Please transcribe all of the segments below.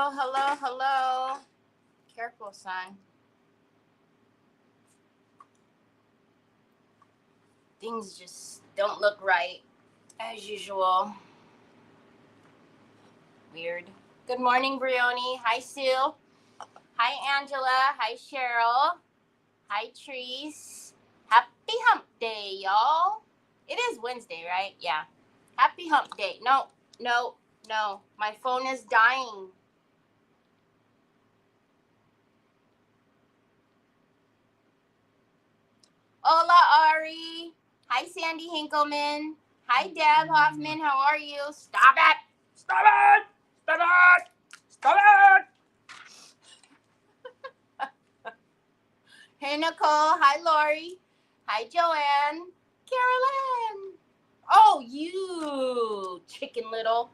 Hello, hello, hello. Careful, son. Things just don't look right, as usual. Weird. Good morning, Brioni. Hi, Sue. Hi, Angela. Hi, Cheryl. Hi, Treese. Happy hump day, y'all. It is Wednesday, right? Yeah. Happy hump day. No. My phone is dying. Hola, Ari. Hi, Sandy Hinkleman. Hi, Deb Hoffman. How are you? Stop it! Stop it! Stop it! Stop it! Hey, Nicole. Hi, Lori. Hi, Joanne. Carolyn. Oh, you chicken little.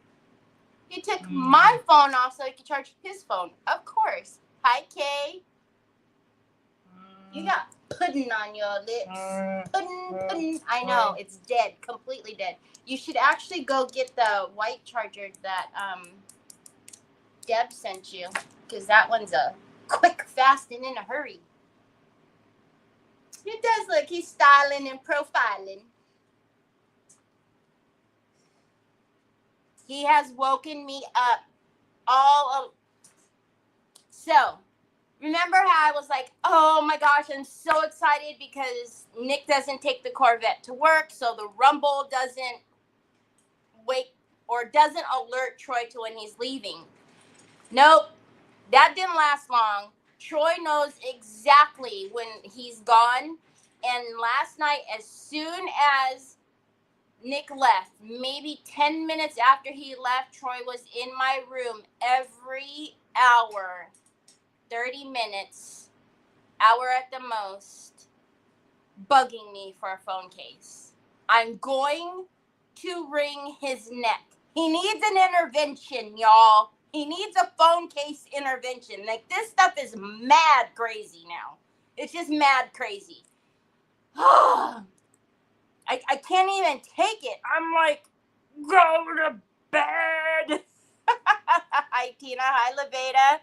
He took my phone off so he could charge his phone. Of course. Hi, Kay. You got pudding on your lips. Pudding. I know, it's dead. Completely dead. You should actually go get the white charger that Deb sent you. Because that one's a quick, fast, and in a hurry. It does look. He's styling and profiling. He has woken me up all of... So... Remember how I was like, oh my gosh, I'm so excited because Nick doesn't take the Corvette to work, so the rumble doesn't wake or doesn't alert Troy to when he's leaving. Nope, that didn't last long. Troy knows exactly when he's gone. And last night, as soon as Nick left, maybe 10 minutes after he left, Troy was in my room every hour, 30 minutes. Hour at the most, bugging me for a phone case. I'm going to wring his neck. He needs an intervention, y'all. He needs a phone case intervention. Like, this stuff is mad crazy now. It's just mad crazy. I can't even take it. I'm like, go to bed. Hi, Tina. Hi, Leveda.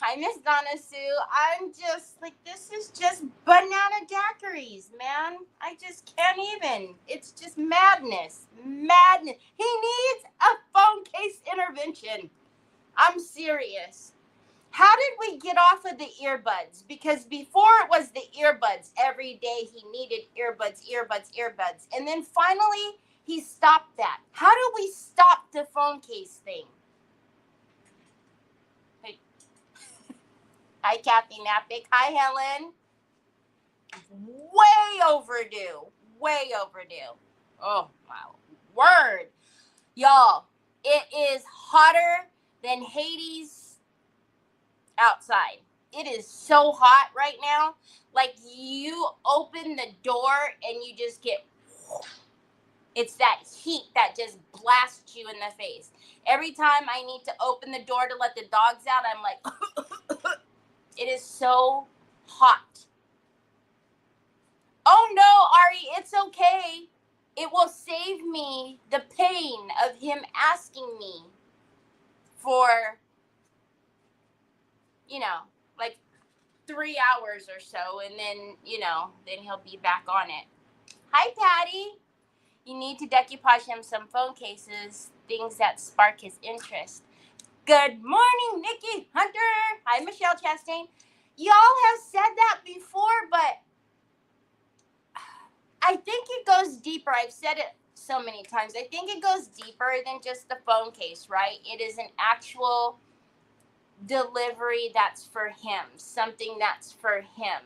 Hi, Miss Donna Sue. I'm just like, this is just banana daiquiris, man. I just can't even. It's just madness. Madness. He needs a phone case intervention. I'm serious. How did we get off of the earbuds? Because before it was the earbuds. Every day he needed earbuds. And then finally he stopped that. How do we stop the phone case thing? Hi, Kathy Napick. Hi, Helen. Way overdue. Way overdue. Oh, wow. Word. Y'all, it is hotter than Hades outside. It is so hot right now. Like, you open the door and you just get... It's that heat that just blasts you in the face. Every time I need to open the door to let the dogs out, I'm like... It is so hot. Oh no, Ari, it's okay. It will save me the pain of him asking me for, like 3 hours or so. And then, then he'll be back on it. Hi, Patty. You need to decoupage him some phone cases, things that spark his interest. Good morning, Nikki Hunter. Hi, Michelle Chastain. Y'all have said that before, but I think it goes deeper. I've said it so many times. I think it goes deeper than just the phone case, right? It is an actual delivery that's for him, something that's for him.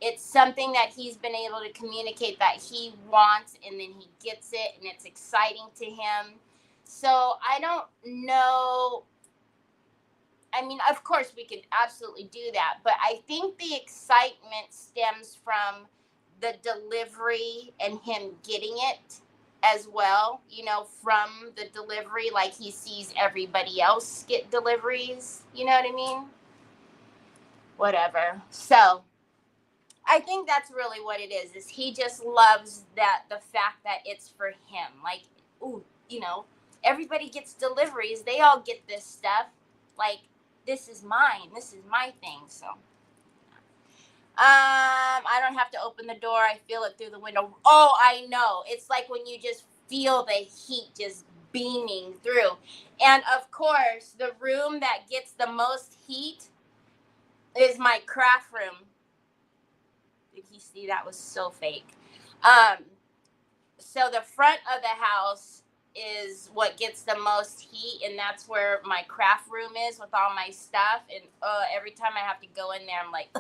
It's something that he's been able to communicate that he wants, and then he gets it, and it's exciting to him. So I don't know. I mean, of course, we could absolutely do that, but I think the excitement stems from the delivery and him getting it as well, from the delivery, like he sees everybody else get deliveries, you know what I mean? Whatever. So I think that's really what it is he just loves the fact that it's for him. Like, ooh, everybody gets deliveries. They all get this stuff. Like, this is mine. This is my thing. So, I don't have to open the door. I feel it through the window. Oh, I know. It's like when you just feel the heat just beaming through. And of course, the room that gets the most heat is my craft room. Did you see? That was so fake. So the front of the house is what gets the most heat, and that's where my craft room is with all my stuff. And every time I have to go in there, I'm like,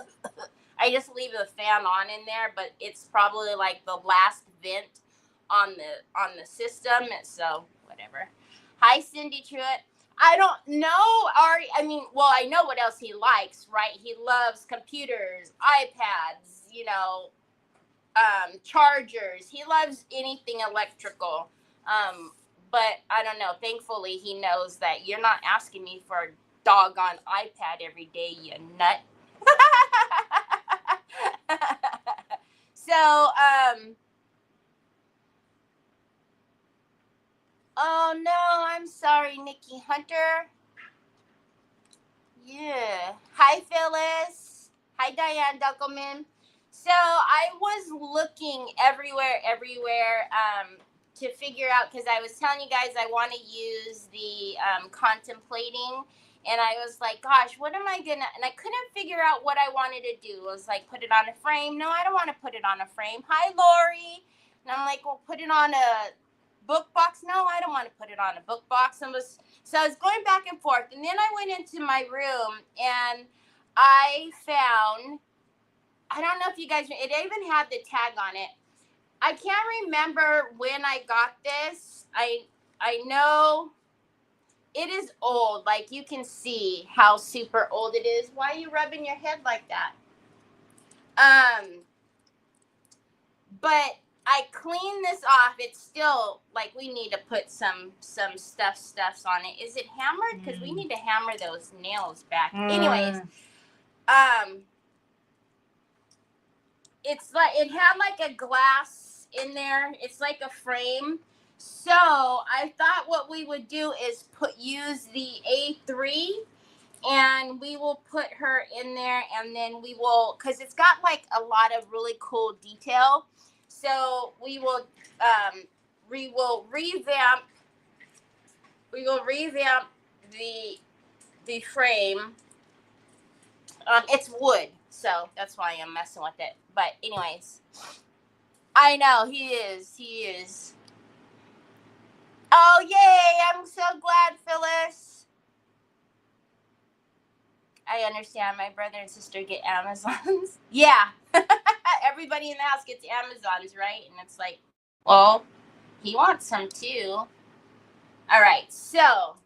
I just leave the fan on in there, but it's probably like the last vent on the system. So whatever. Hi, Cindy Truitt. I don't know, Ari. I mean, well, I know what else he likes, right? He loves computers, iPads, chargers. He loves anything electrical. But I don't know. Thankfully, he knows that you're not asking me for a doggone iPad every day, you nut. So, oh no, I'm sorry, Nikki Hunter. Yeah. Hi, Phyllis. Hi, Diane Duckelman. So I was looking everywhere, to figure out, because I was telling you guys I want to use the contemplating, and I was like, gosh, what am I gonna, and I couldn't figure out what I wanted to do. I was like, put it on a frame. No, I don't want to put it on a frame. Hi, Lori. And I'm like, well, put it on a book box. No, I don't want to put it on a book box. So I was going back and forth, and then I went into my room and I found, I don't know if you guys, it even had the tag on it. I can't remember when I got this. I know it is old. Like, you can see how super old it is. Why are you rubbing your head like that? But I cleaned this off. It's still, like, we need to put some stuffs on it. Is it hammered? Because we need to hammer those nails back. Anyways, it's like, it had like a glass in there. It's like a frame. So I thought what we would do is use the A3, and we will put her in there, and then we will, because it's got like a lot of really cool detail. So we will revamp the frame. It's wood, so that's why I'm messing with it. But anyways, I know he is. Oh, yay! I'm so glad, Phyllis. I understand. My brother and sister get Amazons. Yeah. Everybody in the house gets Amazons, right? And it's like, well, he wants some too. All right. So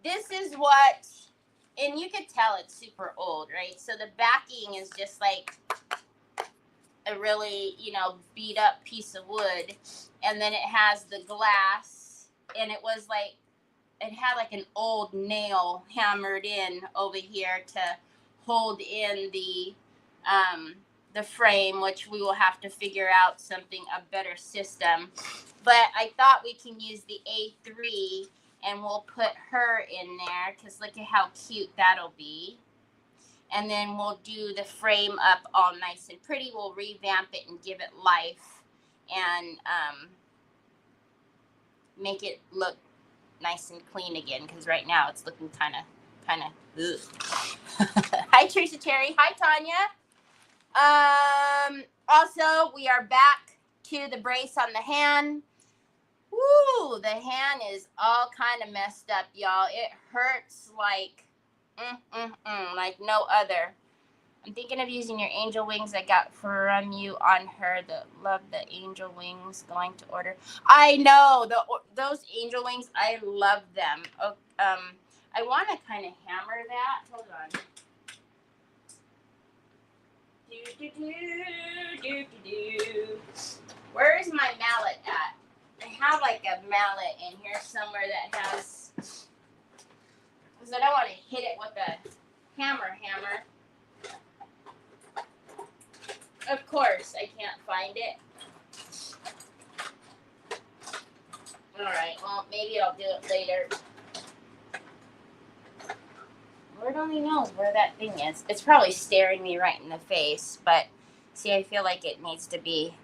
this is what, and you could tell it's super old, right? So the backing is just like a really, beat up piece of wood. And then it has the glass, and it had like an old nail hammered in over here to hold in the frame, which we will have to figure out a better system. But I thought we can use the A3, and we'll put her in there, because look at how cute that'll be. And then we'll do the frame up all nice and pretty. We'll revamp it and give it life, and make it look nice and clean again, because right now it's looking kind of Hi, Teresa Terry. Hi, Tanya. Also, we are back to the brace on the hand. Woo, the hand is all kind of messed up, y'all. It hurts like like no other. I'm thinking of using your angel wings I got from you on her. Love the angel wings. Going to order. I know those angel wings. I love them. I want to kind of hammer that. Hold on. Where is my mallet at? I have like a mallet in here somewhere that has, because I don't want to hit it with a hammer. Of course, I can't find it. All right, well, maybe I'll do it later. Lord only knows where that thing is. It's probably staring me right in the face, but see, I feel like it needs to be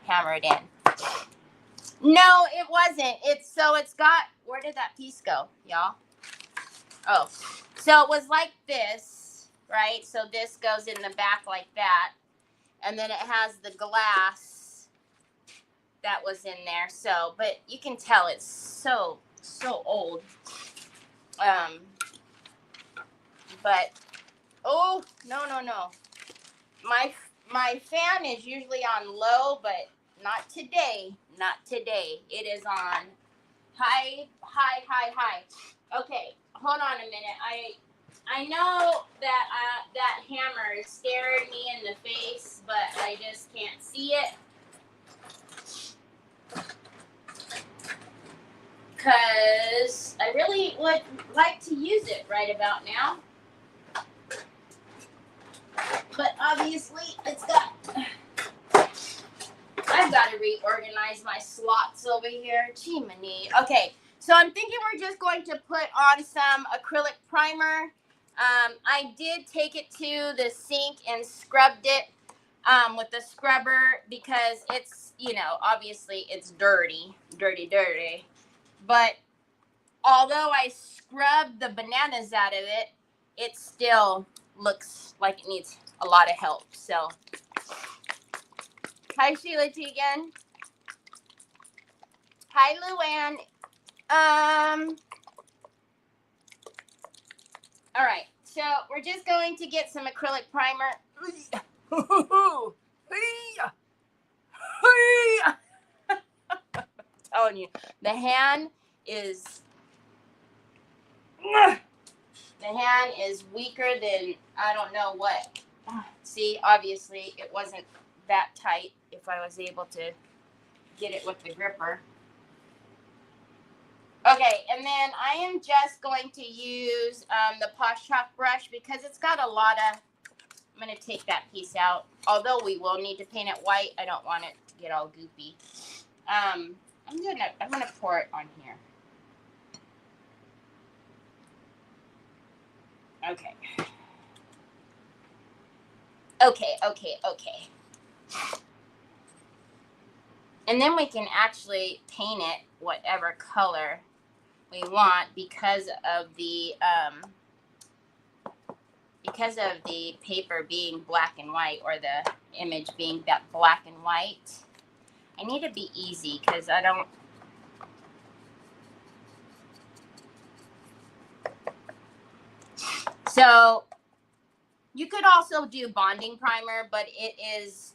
hammered in. No, it wasn't. It's got, where did that piece go, y'all? Oh, so it was like this, right? So this goes in the back like that. And then it has the glass that was in there. So, but you can tell it's so old. But, oh, no. My fan is usually on low, but not today. Not today. It is on high. Okay, hold on a minute. I know that that hammer is staring me in the face, but I just can't see it. Because I really would like to use it right about now. But obviously, I've got to reorganize my slots over here. Jiminy. Okay, so I'm thinking we're just going to put on some acrylic primer. I did take it to the sink and scrubbed it with the scrubber because it's, obviously it's dirty. But although I scrubbed the bananas out of it, it still looks like it needs a lot of help. So, hi Sheila Tegan. Hi Luann. All right. So we're just going to get some acrylic primer. I'm telling you, the hand is weaker than I don't know what. See, obviously it wasn't that tight if I was able to get it with the gripper. Okay, and then I am just going to use the Posh Chalk brush because it's got a lot of, I'm going to take that piece out. Although we will need to paint it white, I don't want it to get all goopy. I'm gonna pour it on here. Okay. And then we can actually paint it whatever color we want because of the paper being black and white, or the image being that black and white. I need to be easy because I don't. So you could also do bonding primer, but it's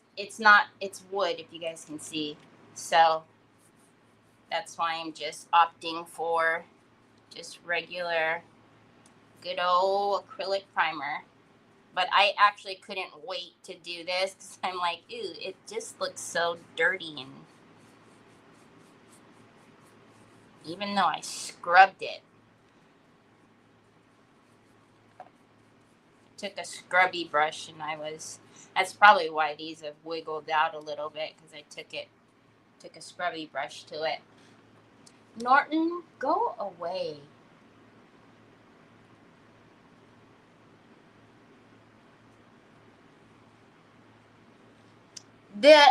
wood, if you guys can see. So that's why I'm just opting for just regular good old acrylic primer. But I actually couldn't wait to do this because I'm like, ew, it just looks so dirty. And even though I scrubbed it, I took a scrubby brush and that's probably why these have wiggled out a little bit, because I took a scrubby brush to it. Norton, go away. This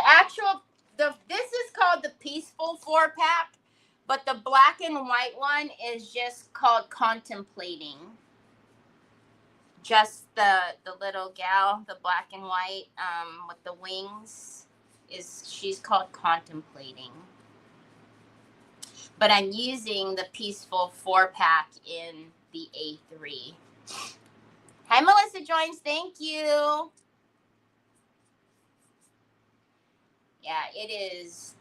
is called the Peaceful 4-pack, but the black and white one is just called Contemplating. Just the little gal, the black and white with the wings, she's called Contemplating. But I'm using the Peaceful 4-pack in the A3. Hi, Melissa Joins. Thank you. Yeah, it is.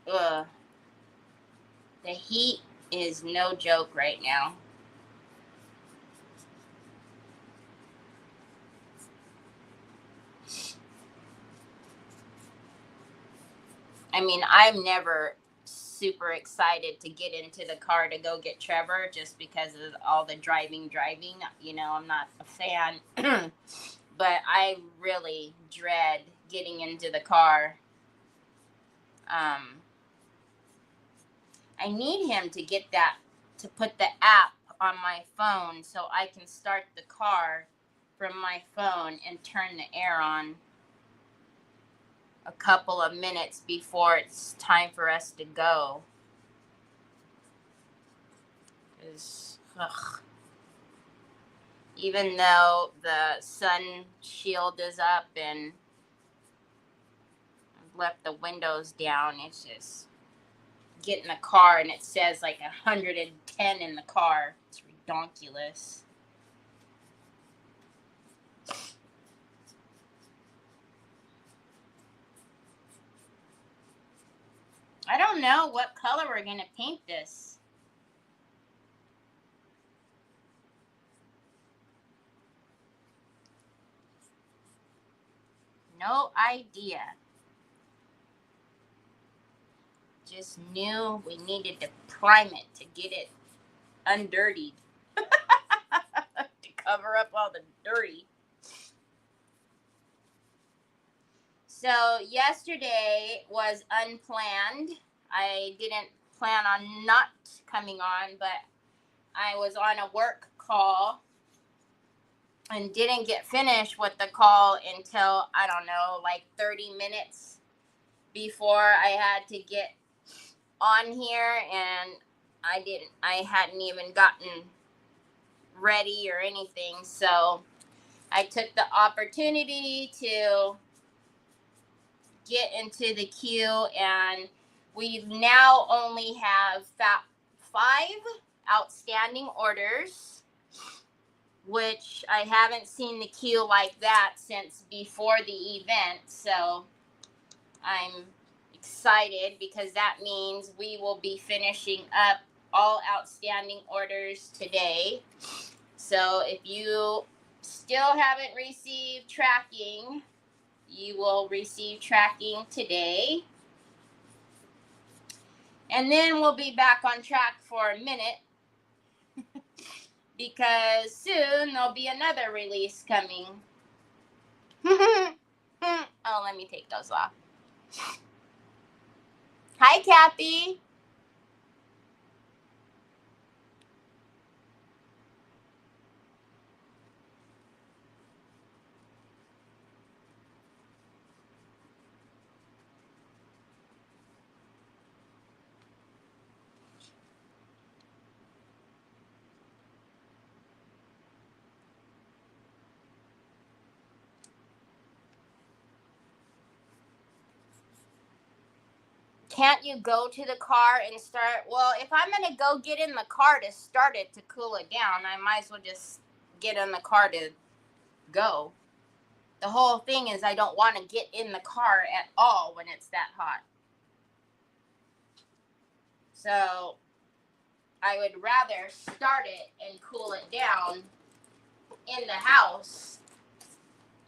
The heat is no joke right now. I mean, I'm never super excited to get into the car to go get Trevor just because of all the driving. I'm not a fan. But I really dread getting into the car. I need him to get to put the app on my phone so I can start the car from my phone and turn the air on a couple of minutes before it's time for us to go. 'Cause, even though the sun shield is up and I've left the windows down, it's just get in the car and it says like 110 in the car. It's ridiculous. I don't know what color we're going to paint this. No idea. Just knew we needed to prime it to get it undirtied. To cover up all the dirty. So yesterday was unplanned. I didn't plan on not coming on, but I was on a work call and didn't get finished with the call until, I don't know, like 30 minutes before I had to get on here, and I hadn't even gotten ready or anything. So I took the opportunity to get into the queue, and we now only have 5 outstanding orders, which I haven't seen the queue like that since before the event. So I'm excited because that means we will be finishing up all outstanding orders today. So if you still haven't received tracking, you will receive tracking today. And then we'll be back on track for a minute because soon there'll be another release coming. Oh, let me take those off. Hi, Kathy. Can't you go to the car and start? Well, if I'm going to go get in the car to start it to cool it down, I might as well just get in the car to go. The whole thing is I don't want to get in the car at all when it's that hot. So I would rather start it and cool it down in the house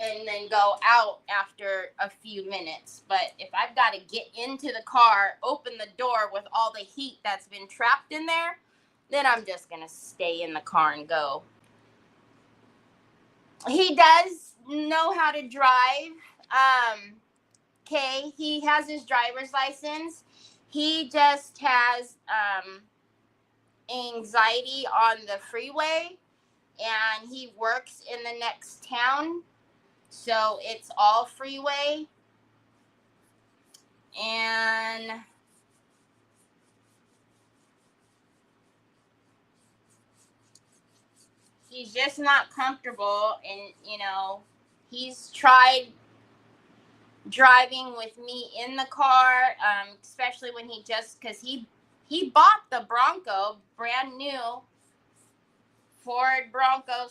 and then go out after a few minutes. But if I've got to get into the car, open the door with all the heat that's been trapped in there, then I'm just going to stay in the car and go. He does know how to drive. Okay, he has his driver's license. He just has anxiety on the freeway, and he works in the next town. So it's all freeway, and he's just not comfortable. And, he's tried driving with me in the car, especially when because he bought the Bronco, brand new Ford Bronco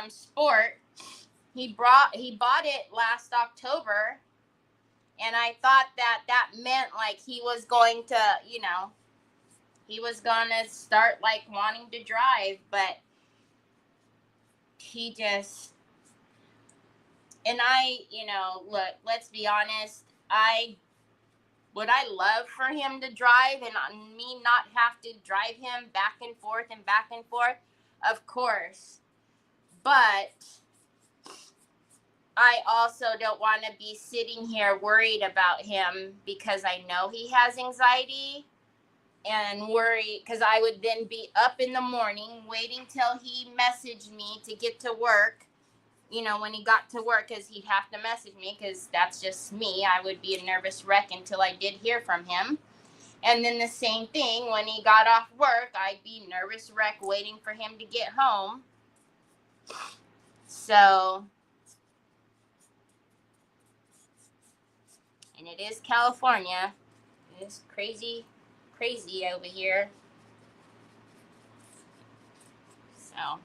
Sport. He bought it last October, and I thought that meant like he was going to, he was going to start like wanting to drive, but he just, and I, look, let's be honest, would I love for him to drive and me not have to drive him back and forth and back and forth? Of course. But I also don't want to be sitting here worried about him because I know he has anxiety, and worry, because I would then be up in the morning waiting till he messaged me to get to work. You know, when he got to work, because he'd have to message me, because that's just me. I would be a nervous wreck until I did hear from him. And then the same thing, when he got off work, I'd be nervous wreck waiting for him to get home. So, and it is California. It is crazy over here. So,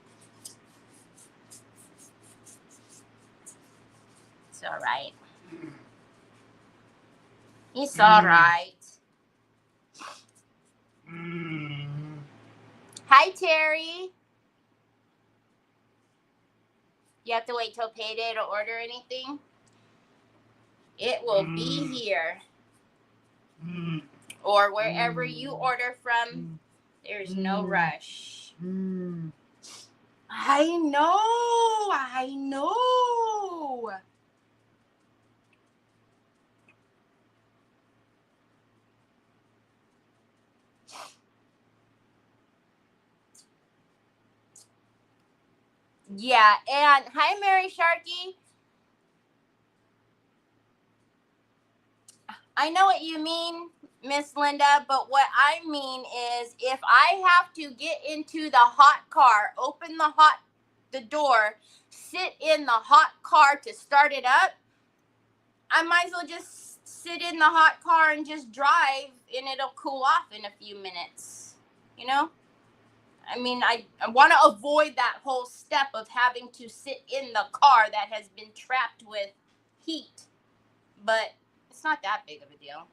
it's all right. It's all right. Hi, Terry. You have to wait till payday to order anything? It will be here. Or wherever you order from, there's no rush. I know. Yeah, and hi, Mary Sharkey. I know what you mean, Miss Linda, but what I mean is if I have to get into the hot car, open the door, sit in the hot car to start it up, I might as well just sit in the hot car and just drive, and it'll cool off in a few minutes, you know? I mean, I want to avoid that whole step of having to sit in the car that has been trapped with heat, but it's not that big of a deal.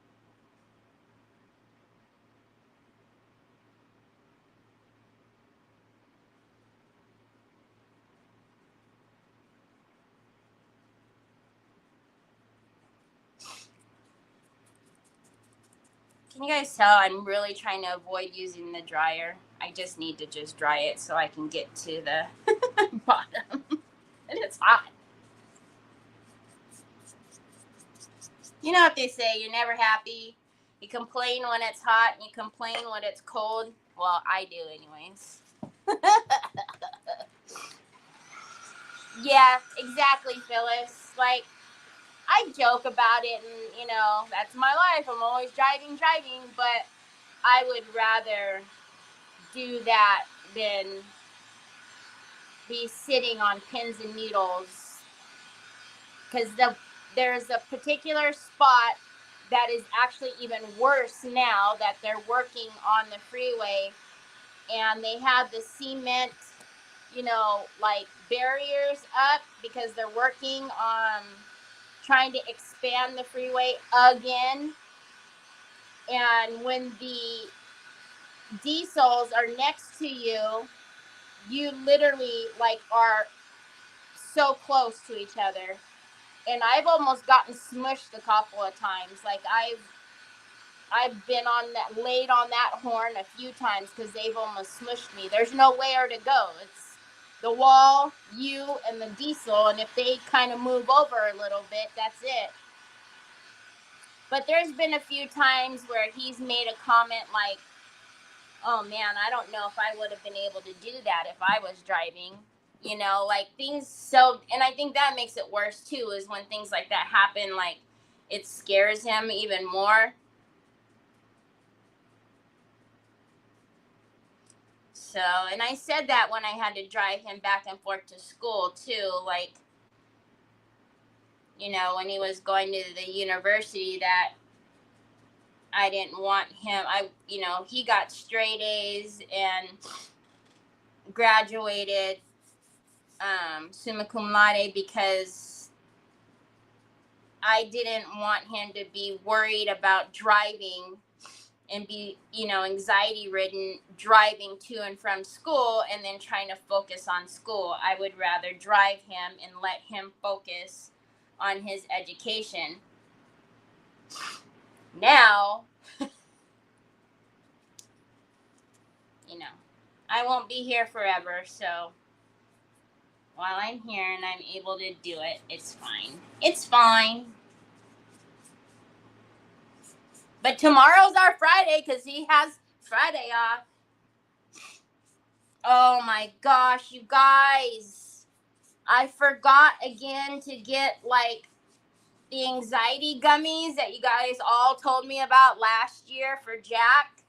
Can you guys tell I'm really trying to avoid using the dryer? I just need to just dry it so I can get to the bottom. And it's hot. You know what they say, you're never happy. You complain when it's hot and you complain when it's cold. Well, I do anyways. Yeah, exactly, Phyllis. Like, I joke about it and, you know, that's my life. I'm always driving, but I would rather do that than be sitting on pins and needles, because there's a particular spot that is actually even worse now that they're working on the freeway, and they have the cement, you know, like barriers up because they're working on trying to expand the freeway again. And when the diesels are next to you, you literally like are so close to each other. And I've almost gotten smushed a couple of times. Like I've been laid on that horn a few times because they've almost smushed me. There's nowhere to go. It's the wall, you, and the diesel. And if they kind of move over a little bit, that's it. But there's been a few times where he's made a comment like, oh man, I don't know if I would have been able to do that if I was driving. You know, like things. So, and I think that makes it worse too, is when things like that happen, like it scares him even more. So, and I said that when I had to drive him back and forth to school too, like, you know, when he was going to the university, that I didn't want him, you know, he got straight A's and graduated summa cum laude because I didn't want him to be worried about driving and be, you know, anxiety ridden driving to and from school and then trying to focus on school. I would rather drive him and let him focus on his education. Now, you know, I won't be here forever, so while I'm here and I'm able to do it, it's fine. It's fine. But tomorrow's our Friday because he has Friday off. Oh my gosh, you guys. I forgot again to get like the anxiety gummies that you guys all told me about last year for Jack.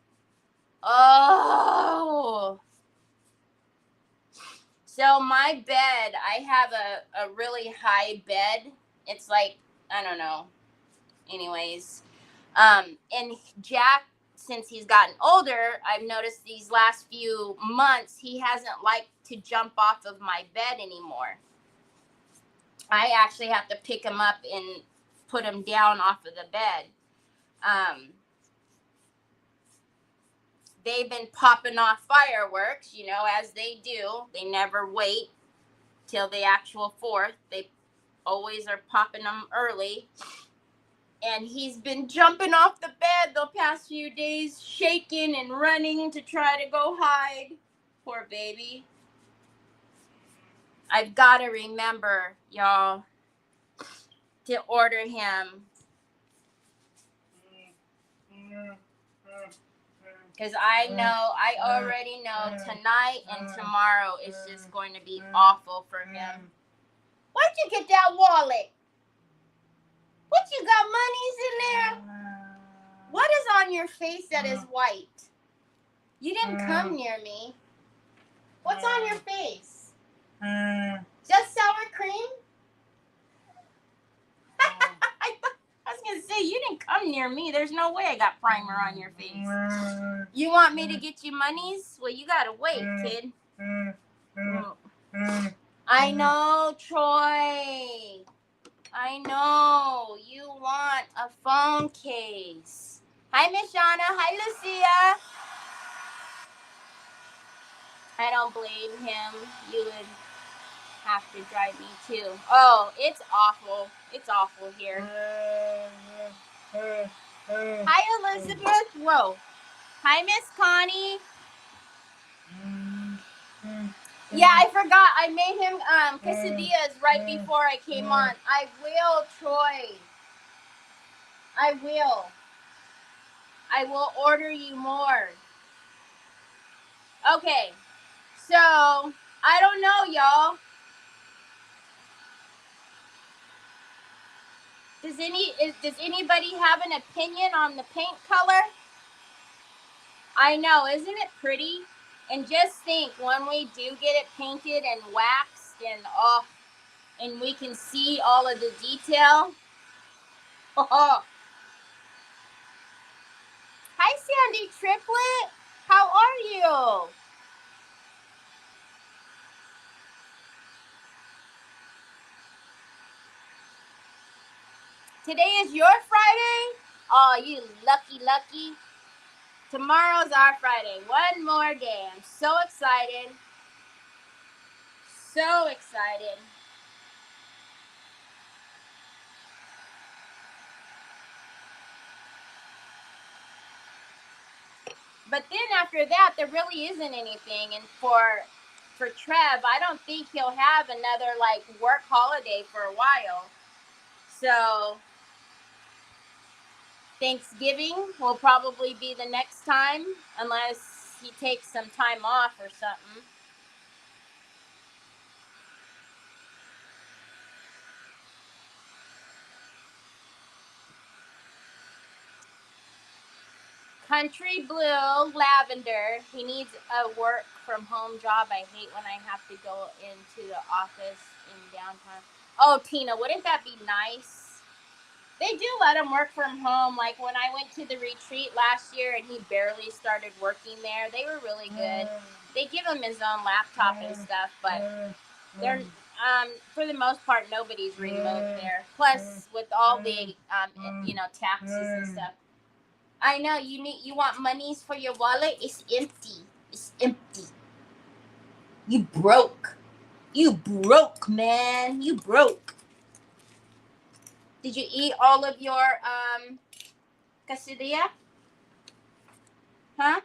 Oh. So my bed, I have a really high bed. It's like, I don't know. Anyways. And Jack, since he's gotten older, I've noticed these last few months, he hasn't liked to jump off of my bed anymore. I actually have to pick him up and put him down off of the bed. They've been popping off fireworks, you know, as they do. They never wait till the actual 4th. They always are popping them early. And he's been jumping off the bed the past few days, shaking and running to try to go hide. Poor baby. I've got to remember, y'all, to order him. Because I already know tonight and tomorrow is just going to be awful for him. Where'd you get that wallet? What, you got monies in there? What is on your face that is white? You didn't come near me. What's on your face? Just sour cream? I was going to say, you didn't come near me. There's no way I got primer on your face. You want me to get you monies? Well, you got to wait, kid. I know, Troy. I know. You want a phone case. Hi, Miss Shauna. Hi, Lucia. I don't blame him. You would have to drive me too. Oh, it's awful. It's awful here. Hi, Elizabeth. Whoa. Hi, Miss Connie. Yeah, I forgot. I made him quesadillas right before I came on. I will, Troy. I will. I will order you more. Okay. So, I don't know, y'all. Does anybody have an opinion on the paint color? I know, isn't it pretty? And just think, when we do get it painted and waxed and we can see all of the detail. Hi, Sandy Triplet. How are you? Today is your Friday? Oh, you lucky. Tomorrow's our Friday. One more day. I'm so excited. So excited. But then after that, there really isn't anything. And for Trev, I don't think he'll have another like work holiday for a while. So Thanksgiving will probably be the next time, unless he takes some time off or something. Country Blue Lavender. He needs a work from home job. I hate when I have to go into the office in downtown. Oh, Tina, wouldn't that be nice? They do let him work from home. Like when I went to the retreat last year and he barely started working there, they were really good. They give him his own laptop and stuff, but they're for the most part nobody's remote there. Plus, with all the taxes and stuff. I know you want monies for your wallet. It's empty. It's empty. You broke. You broke, man. You broke. Did you eat all of your quesadilla? Huh?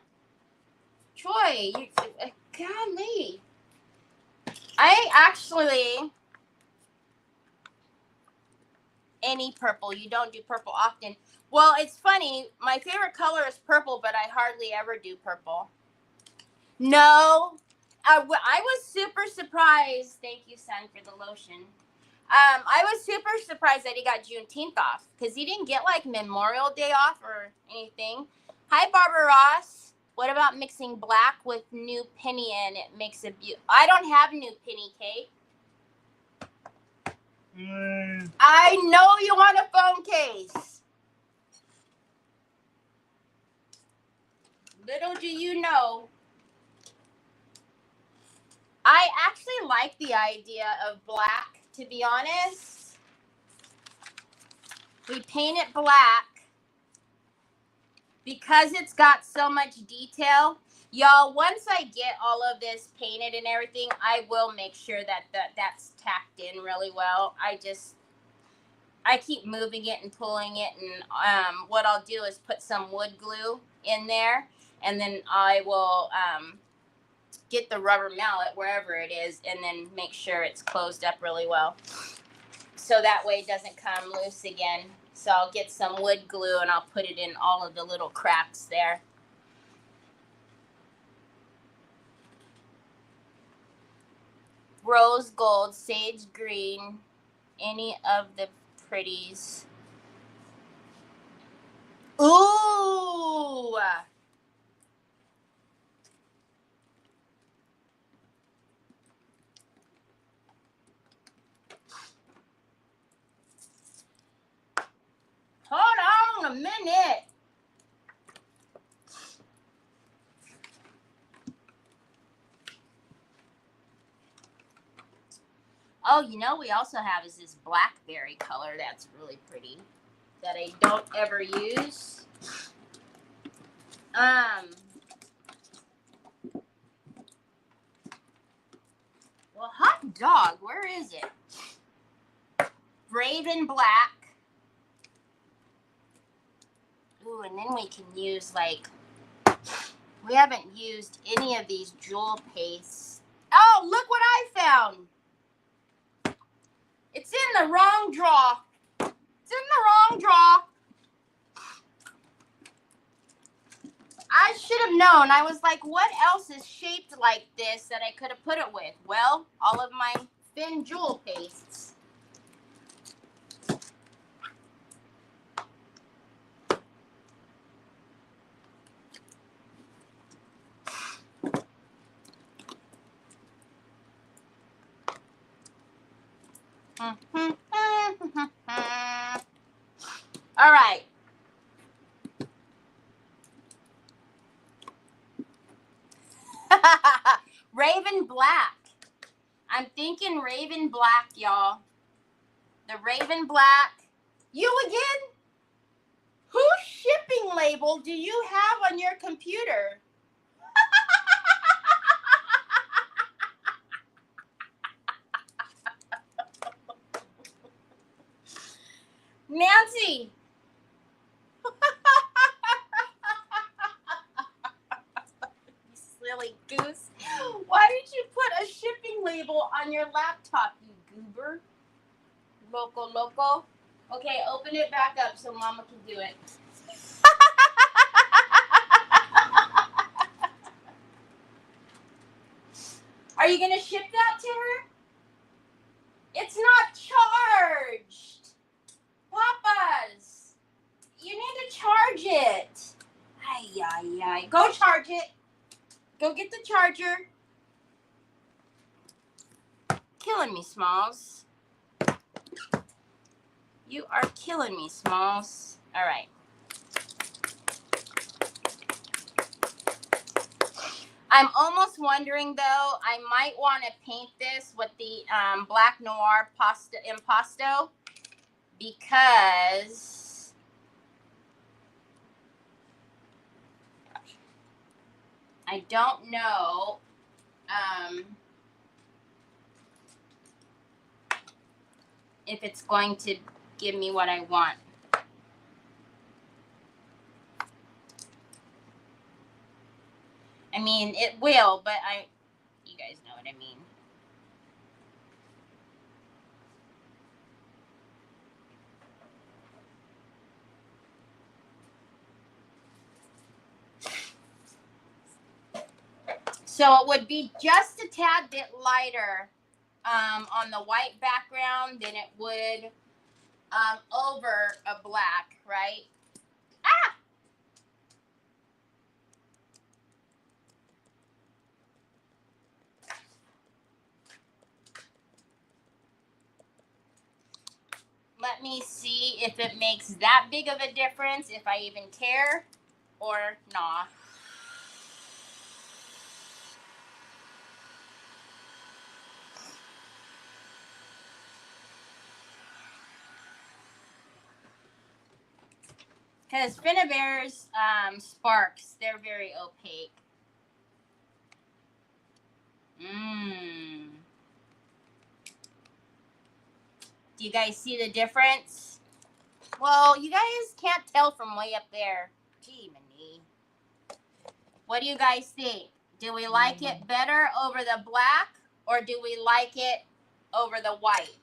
Troy, golly. I actually any purple. You don't do purple often. Well, it's funny. My favorite color is purple, but I hardly ever do purple. No. I was super surprised. Thank you, son, for the lotion. I was super surprised that he got Juneteenth off because he didn't get like Memorial Day off or anything. Hi, Barbara Ross. What about mixing black with new penny and it makes a beautiful? I don't have new penny, Kate. I know you want a phone case. Little do you know. I actually like the idea of black, to be honest. We paint it black because it's got so much detail. Y'all, once I get all of this painted and everything, I will make sure that that's tacked in really well. I keep moving it and pulling it, and what I'll do is put some wood glue in there, and then I will get the rubber mallet wherever it is, and then make sure it's closed up really well, so that way it doesn't come loose again. So I'll get some wood glue and I'll put it in all of the little cracks there. Rose gold, sage green, any of the pretties. Ooh! Hold on a minute. Oh, you know we also have is this blackberry color that's really pretty that I don't ever use. Well, hot dog, where is it? Raven black. Ooh, and then we can use like, we haven't used any of these jewel pastes. Oh, look what I found. It's in the wrong drawer. It's in the wrong drawer. I should have known. I was like, what else is shaped like this that I could have put it with? Well, all of my thin jewel pastes. All right. Raven black. I'm thinking raven black, y'all. The raven black. You again? Whose shipping label do you have on your computer? Nancy. Silly goose. Why did you put a shipping label on your laptop, you goober? Loco. Okay, open it back up so Mama can do it. Are you going to ship that to her? It's not charged. Papas, you need to charge it. Ay. Go charge it. Go get the charger. Killing me, Smalls. You are killing me, Smalls. All right. I'm almost wondering, though, I might want to paint this with the Black Noir Impasto because I don't know if it's going to give me what I want. I mean, it will, but you guys know what I mean. So it would be just a tad bit lighter on the white background than it would over a black, right? Ah! Let me see if it makes that big of a difference, if I even care or not. Because Finnabare's sparks, they're very opaque. Do you guys see the difference? Well, you guys can't tell from way up there. Gee, Minnie. What do you guys think? Do we like it better over the black, or do we like it over the white?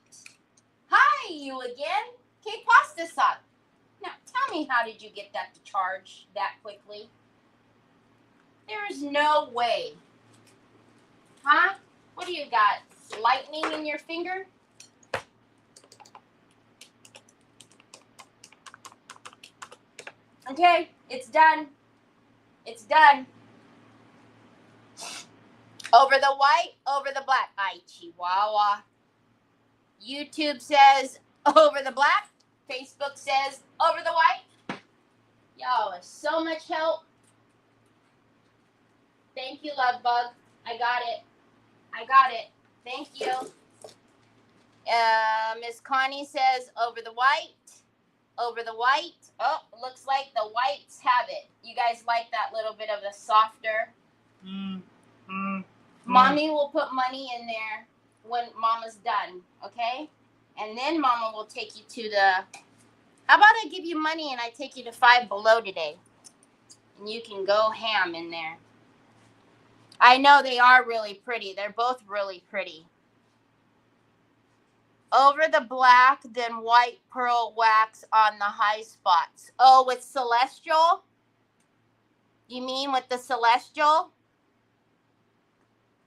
Hi, you again. Que pasta sauce. Now, tell me, how did you get that to charge that quickly? There is no way. Huh? What do you got? Lightning in your finger? Okay, it's done. It's done. Over the white, over the black. Ay, Chihuahua. YouTube says over the black. Facebook says over the white. Y'all are so much help. Thank you, Love Bug. I got it. I got it. Thank you. Miss Connie says over the white. Over the white. Oh, looks like the whites have it. You guys like that little bit of the softer? Mommy will put money in there when Mama's done, okay? And then Mama will take you to the... How about I give you money and I take you to Five Below today? And you can go ham in there. I know they are really pretty. They're both really pretty. Over the black, then white pearl wax on the high spots. Oh, with Celestial? You mean with the Celestial?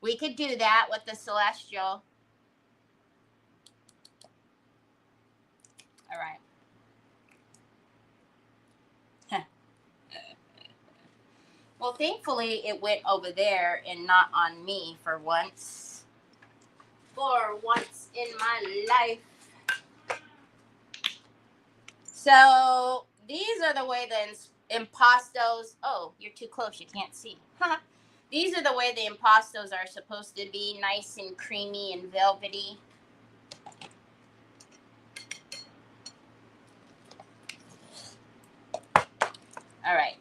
We could do that with the Celestial. All right. Well, thankfully, it went over there and not on me for once. For once in my life. So, these are the way the impastos... Oh, you're too close. You can't see. These are the way the impastos are supposed to be. Nice and creamy and velvety. All right.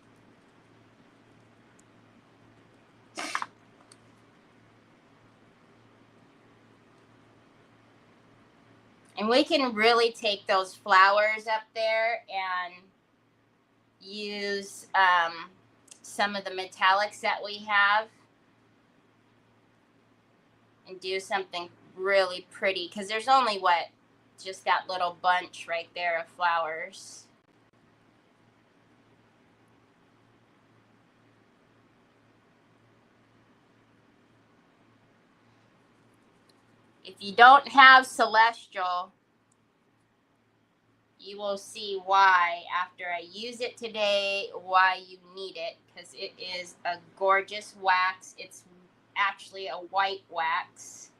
And we can really take those flowers up there and use some of the metallics that we have and do something really pretty. Because there's only, what, just that little bunch right there of flowers. If you don't have Celestial, you will see why after I use it today, why you need it, because it is a gorgeous wax. It's actually a white wax.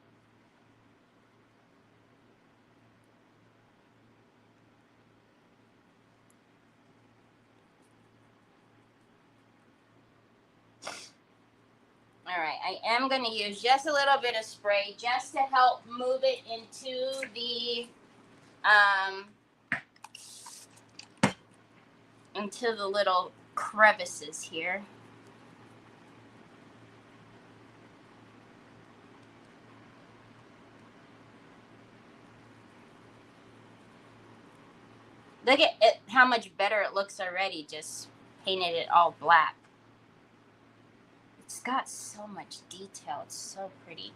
All right, I am going to use just a little bit of spray just to help move it into the little crevices here. Look at it, how much better it looks already, just painted it all black. It's got so much detail. It's so pretty.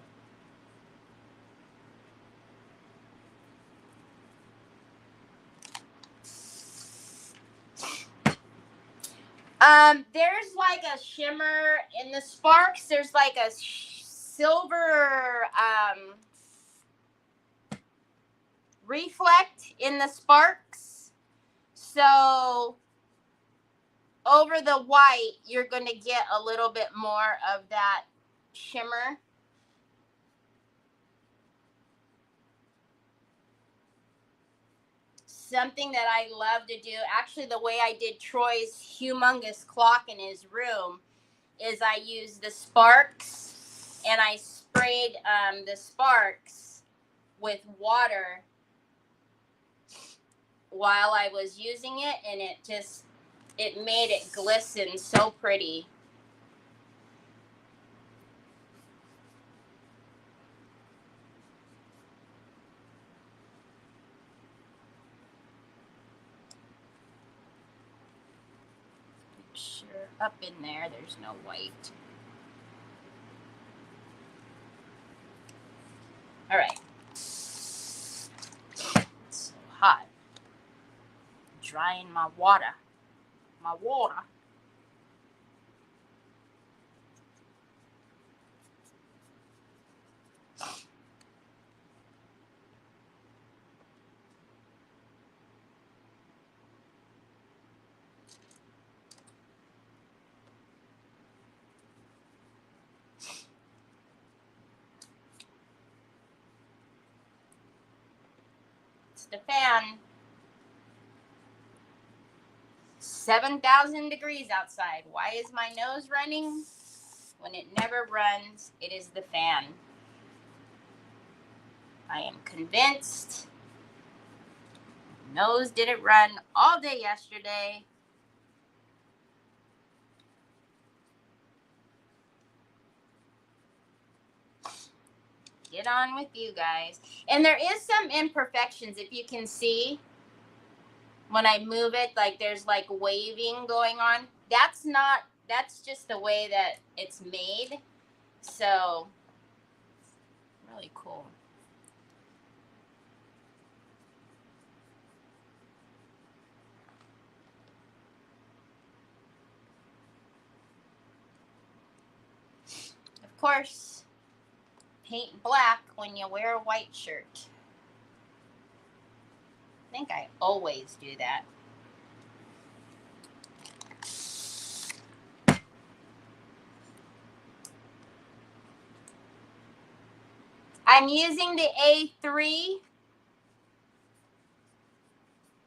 There's like a shimmer in the sparks. There's like a silver reflect in the sparks. So over the white, you're going to get a little bit more of that shimmer. Something that I love to do, actually the way I did Troy's humongous clock in his room, is I used the sparks and I sprayed the sparks with water while I was using it, and it made it glisten so pretty. Make sure up in there's no white. All right. It's so hot. Drying my water. It's the fan. 7,000 degrees outside. Why is my nose running? When it never runs, it is the fan. I am convinced. Nose didn't run all day yesterday. Get on with you guys. And there is some imperfections, if you can see. When I move it, like there's like waving going on. That's just the way that it's made. So, really cool. Of course, paint black when you wear a white shirt. I think I always do that. I'm using the A3.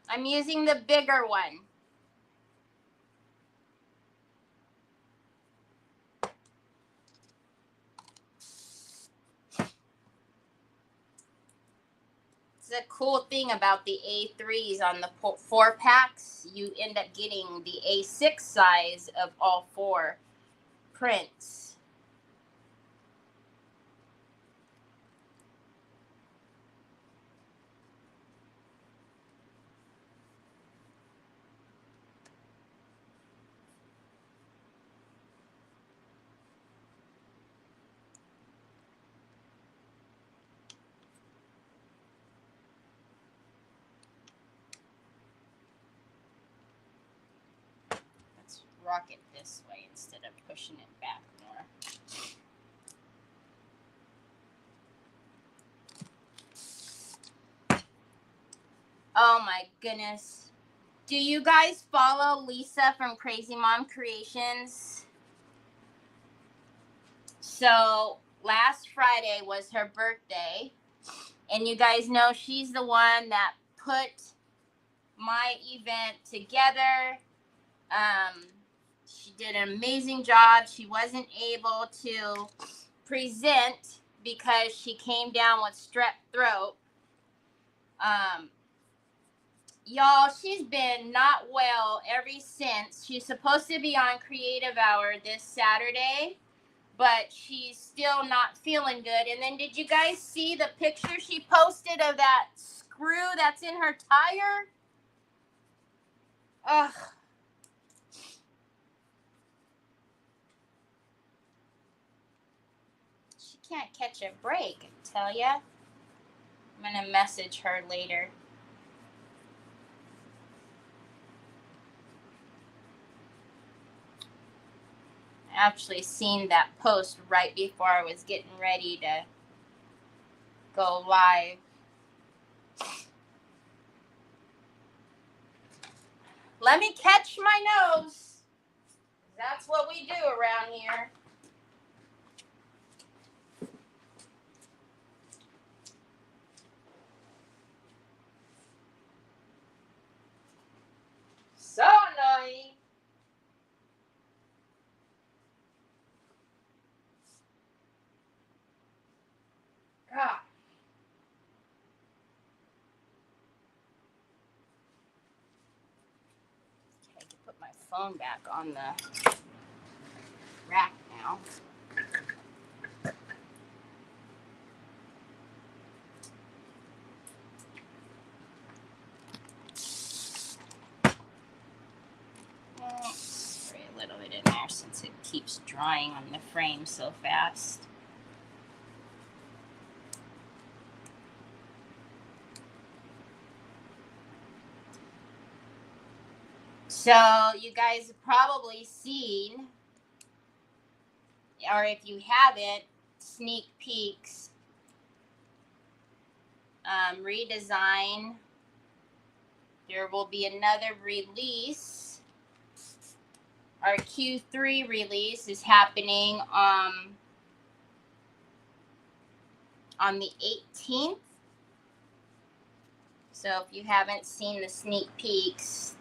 I'm using the bigger one. It's a cool thing about the A3s on the 4-packs. You end up getting the A6 size of all 4 prints. Rock it this way instead of pushing it back more. Oh my goodness. Do you guys follow Lisa from Crazy Mom Creations? So last Friday was her birthday, and you guys know she's the one that put my event together. She did an amazing job. She wasn't able to present because she came down with strep throat. Y'all, she's been not well ever since. She's supposed to be on Creative Hour this Saturday, but she's still not feeling good. And then did you guys see the picture she posted of that screw that's in her tire? Ugh. She can't catch a break, I tell ya. I'm going to message her later. actually seen that post right before I was getting ready to go live. Let me catch my nose. That's what we do around here. So annoying. God. Okay, I can put my phone back on the rack now. Spray a little bit in there since it keeps drying on the frame so fast. So you guys have probably seen, or if you haven't, sneak peeks, redesign. There will be another release. Our Q3 release is happening on the 18th. So if you haven't seen the sneak peeks,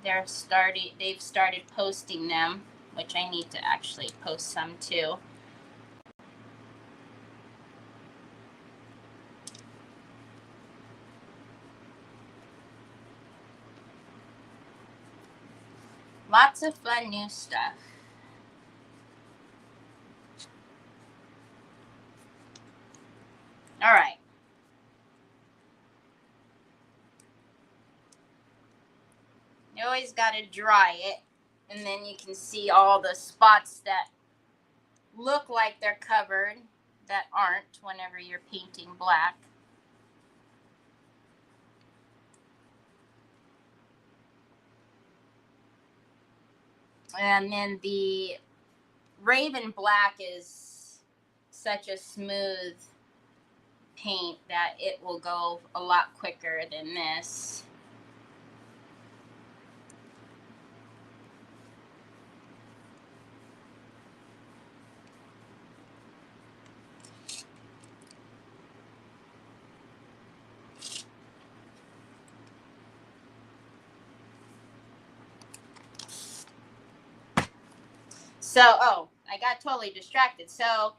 they've started posting them, which I need to actually post some too. Lots of fun new stuff. All right. You always got to dry it, and then you can see all the spots that look like they're covered that aren't whenever you're painting black. And then the Raven Black is such a smooth paint that it will go a lot quicker than this. So, I got totally distracted. So,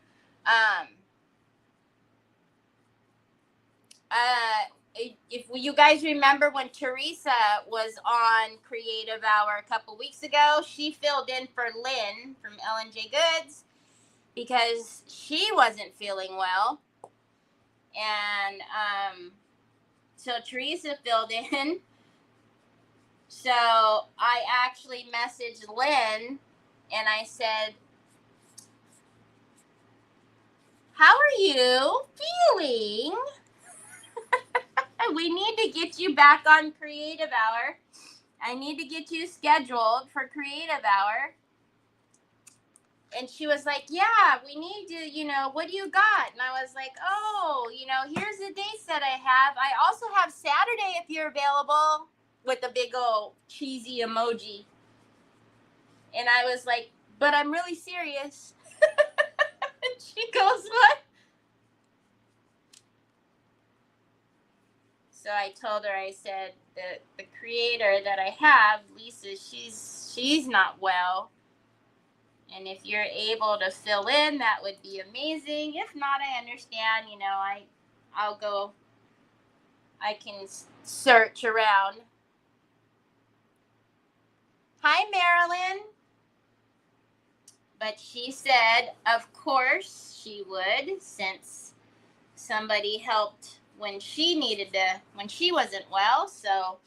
if you guys remember when Teresa was on Creative Hour a couple weeks ago, she filled in for Lynn from L&J Goods because she wasn't feeling well. And so Teresa filled in. So I actually messaged Lynn and I said, "How are you feeling? We need to get you back on Creative Hour. I need to get you scheduled for Creative Hour." And she was like, "Yeah, we need to, what do you got?" And I was like, "Oh, here's the dates that I have. I also have Saturday if you're available," with a big old cheesy emoji. And I was like, "But I'm really serious." And she goes, "What?" So I told her, I said, the creator that I have, Lisa, she's not well. And if you're able to fill in, that would be amazing. If not, I understand. I'll go. I can search around. Hi, Marilyn. But she said, of course she would, since somebody helped when she wasn't well. So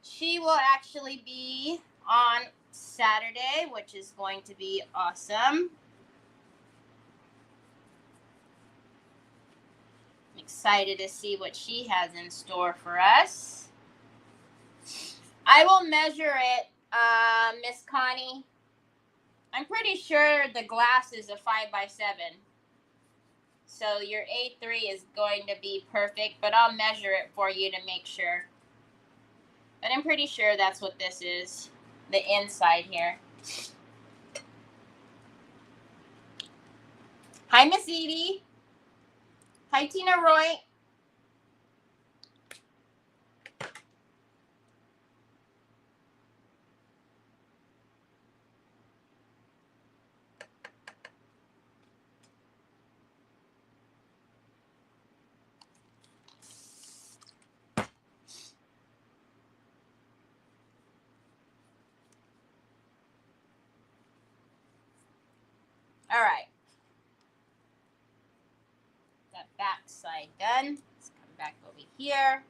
she will actually be on Saturday, which is going to be awesome. I'm excited to see what she has in store for us. I will measure it, Miss Connie. I'm pretty sure the glass is a 5x7. So your A3 is going to be perfect, but I'll measure it for you to make sure. But I'm pretty sure that's what this is, the inside here. Hi, Miss Edie. Hi, Tina Roy. All right. That back side done. Let's come back over here.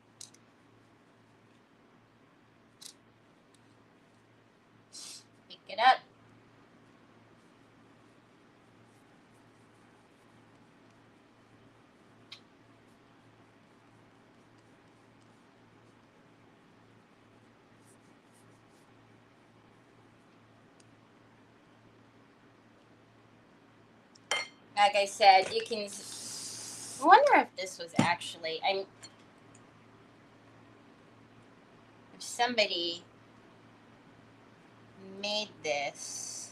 Pick it up. Like I said, you can. I wonder if this was actually. If somebody made this,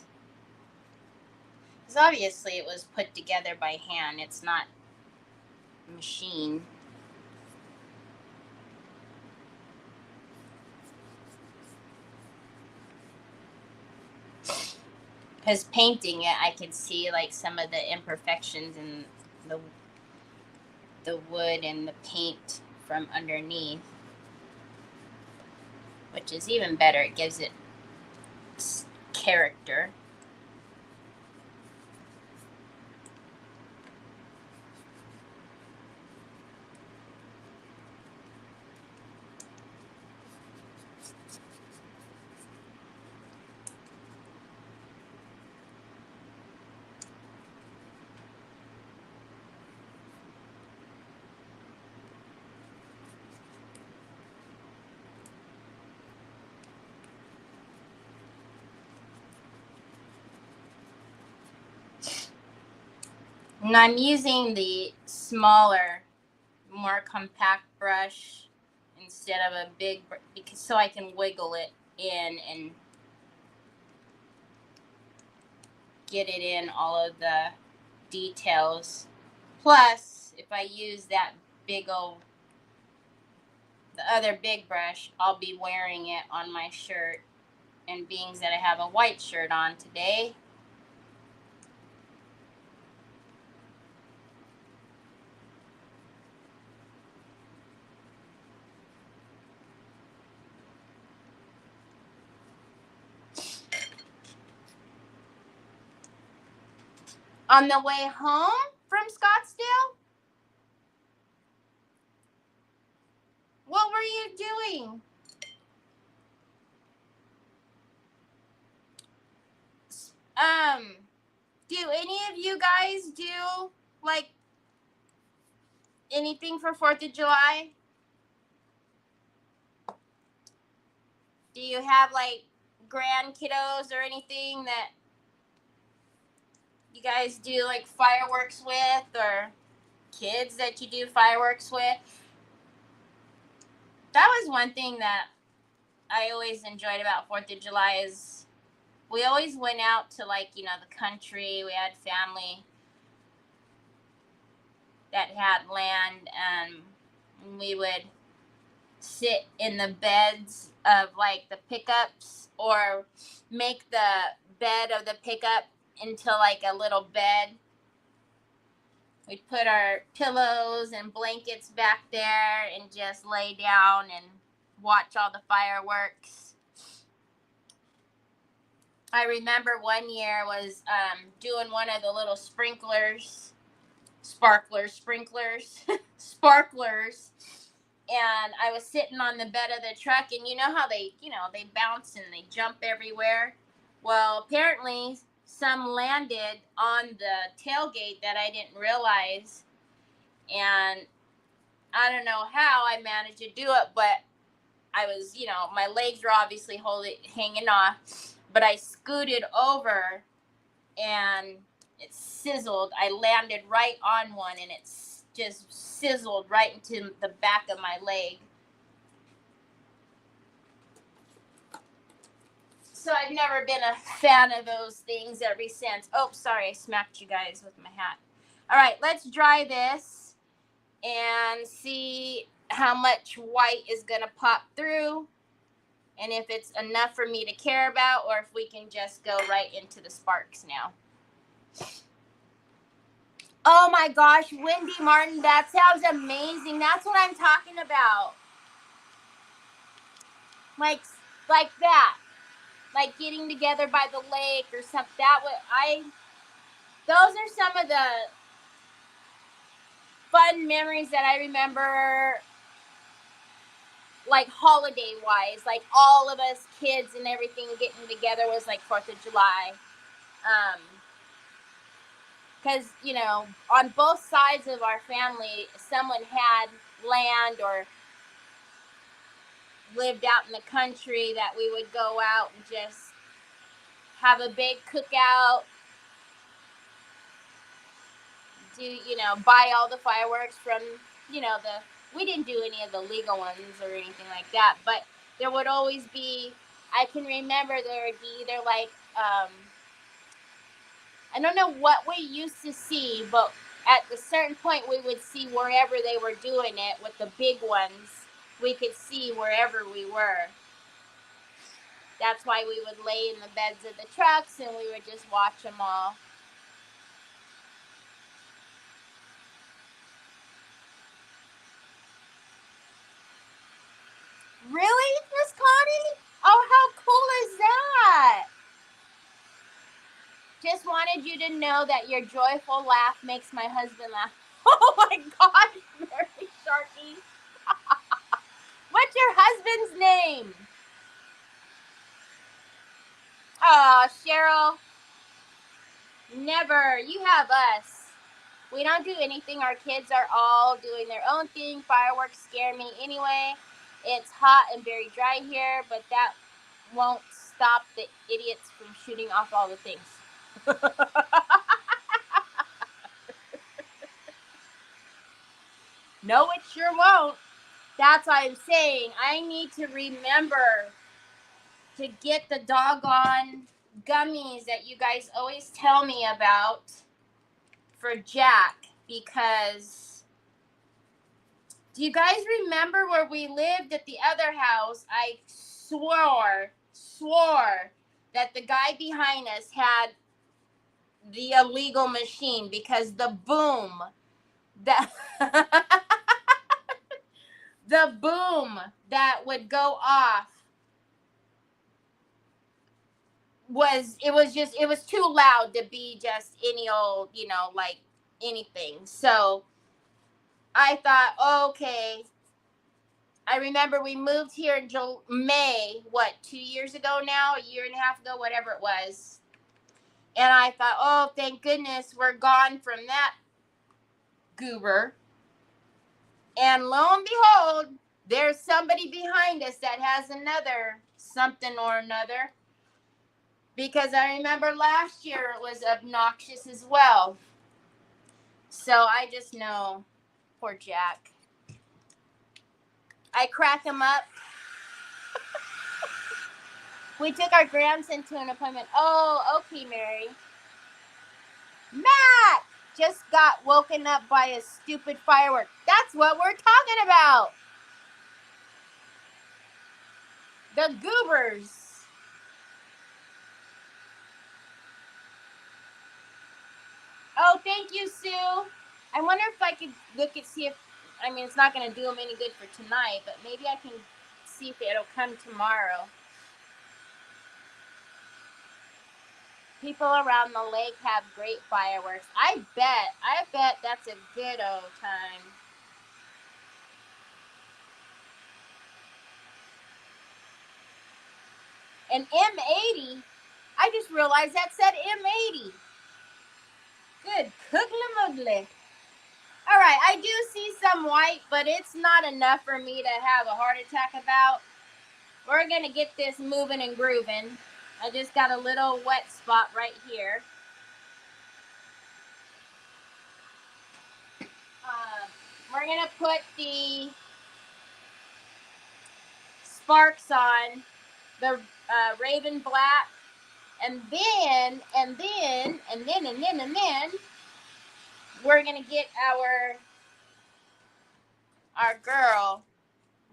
because obviously it was put together by hand. It's not machine. Because painting it, I could see like some of the imperfections in the wood and the paint from underneath, which is even better. It gives it character. And I'm using the smaller, more compact brush instead of a big, because so I can wiggle it in and get it in all of the details. Plus, if I use that the other big brush, I'll be wearing it on my shirt. And being that I have a white shirt on today, on the way home from Scottsdale, what were you doing? Do any of you guys do like anything for 4th of July? Do you have like grand kiddos or anything that you guys do like fireworks with, or kids that you do fireworks with? That was one thing that I always enjoyed about 4th of July is we always went out to like, the country. We had family that had land, and we would sit in the beds of like the pickups, or make the bed of the pickup into like a little bed. We'd put our pillows and blankets back there and just lay down and watch all the fireworks. I remember one year was doing one of the little sparklers, and I was sitting on the bed of the truck, and you know how they bounce and they jump everywhere. Well, apparently some landed on the tailgate that I didn't realize, and I don't know how I managed to do it, but I was, my legs were obviously hanging off, but I scooted over and it sizzled. I landed right on one, and it's just sizzled right into the back of my leg. So I've never been a fan of those things ever since. Oh, sorry, I smacked you guys with my hat. All right, let's dry this and see how much white is going to pop through, and if it's enough for me to care about, or if we can just go right into the sparks now. Oh my gosh, Wendy Martin, that sounds amazing. That's what I'm talking about. Like that. Like getting together by the lake or something. Those are some of the fun memories that I remember, like holiday wise, like all of us kids and everything getting together was like 4th of July. Because, you know, on both sides of our family, someone had land or lived out in the country that we would go out and just have a big cookout, buy all the fireworks from, we didn't do any of the legal ones or anything like that, but there would always be, I can remember there would be either like, I don't know what we used to see, but at a certain point we would see wherever they were doing it with the big ones, we could see wherever we were. That's why we would lay in the beds of the trucks and we would just watch them all. Really, Miss Connie? Oh, how cool is that? Just wanted you to know that your joyful laugh makes my husband laugh. Oh my gosh, Mary Sharkey. What's your husband's name? Oh, Cheryl. Never. You have us. We don't do anything. Our kids are all doing their own thing. Fireworks scare me anyway. It's hot and very dry here, but that won't stop the idiots from shooting off all the things. No, it sure won't. That's why I'm saying I need to remember to get the doggone gummies that you guys always tell me about for Jack, because do you guys remember where we lived at the other house? I swore that the guy behind us had the illegal machine, because the boom that the boom that would go off was too loud to be just any old, like anything. So I thought, okay. I remember we moved here in May, 2 years ago now, a year and a half ago, whatever it was. And I thought, oh, thank goodness we're gone from that goober. And lo and behold, there's somebody behind us that has another something or another. Because I remember last year it was obnoxious as well. So I just know, poor Jack. I crack him up. We took our grandson to an appointment. Oh, okay, Mary. Matt just got woken up by a stupid firework. That's what we're talking about. The goobers. Oh, thank you, Sue. I wonder if I could look and see if, it's not going to do them any good for tonight, but maybe I can see if it'll come tomorrow. People around the lake have great fireworks. I bet that's a good old time. And M80, I just realized that said M80. Good coogly-moogly. All right, I do see some white, but it's not enough for me to have a heart attack about. We're going to get this moving and grooving. I just got a little wet spot right here. we're going to put the sparks on the Raven Black. And then we're going to get our girl.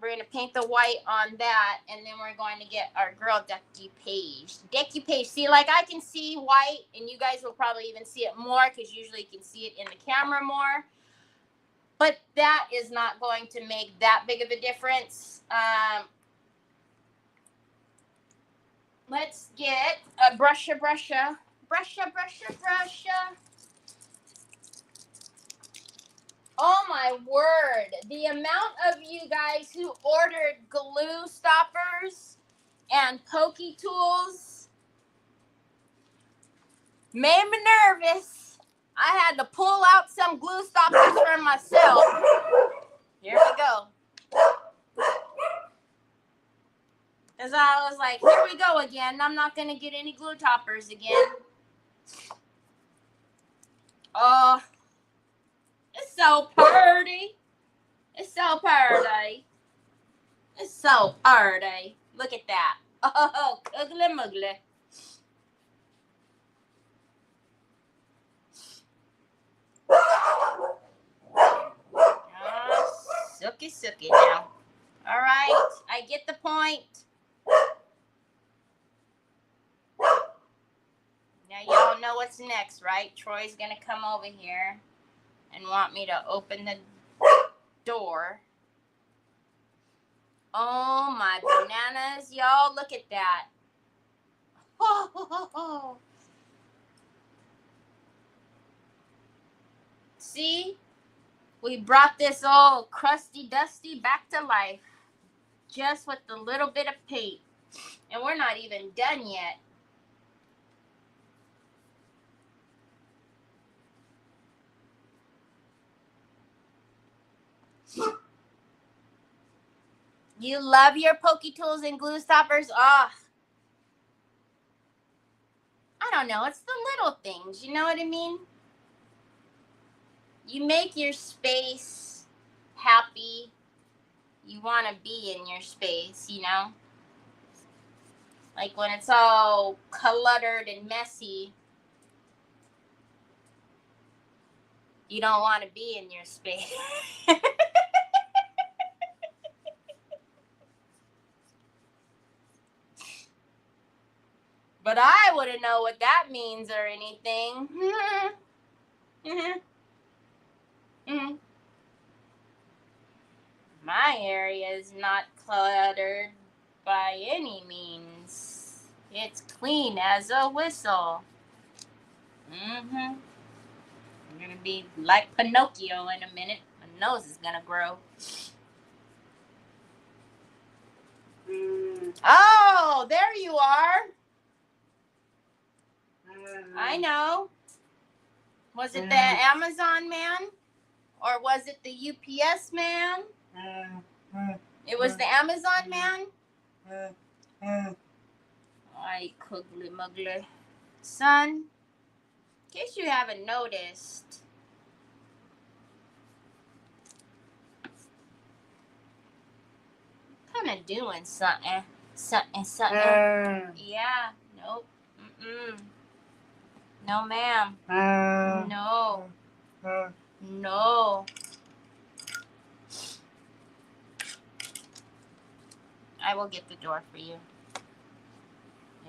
We're going to paint the white on that, and then we're going to get our girl decoupage. Decoupage. See, like I can see white, and you guys will probably even see it more because usually you can see it in the camera more. But that is not going to make that big of a difference. Let's get a brusha. Oh my word. The amount of you guys who ordered glue stoppers and pokey tools made me nervous. I had to pull out some glue stoppers for myself. Here we go. Because I was like, here we go again. I'm not going to get any glue toppers again. Oh, it's so pretty. It's so pretty. It's so pretty. Look at that. Oh, ugly muggly. Sooky now. All right, I get the point. Now y'all know what's next, right? Troy's gonna come over here and want me to open the door. Oh my bananas, y'all, look at that. Oh. See? We brought this old crusty dusty back to life. Just with a little bit of paint. And we're not even done yet. You love your pokey tools and glue stoppers? Oh, I don't know. It's the little things. You know what I mean? You make your space happy. You want to be in your space, you know? Like when it's all cluttered and messy, you don't want to be in your space. But I wouldn't know what that means or anything. My area is not cluttered by any means. It's clean as a whistle. I'm gonna be like Pinocchio in a minute. My nose is gonna grow. Oh, there you are. I know. Was it the Amazon man? Or was it the UPS man? It was the Amazon man? Ay, cuggly muggly. Son, in case you haven't noticed, kind of doing something. Yeah, nope. No, ma'am. No. No. I will get the door for you.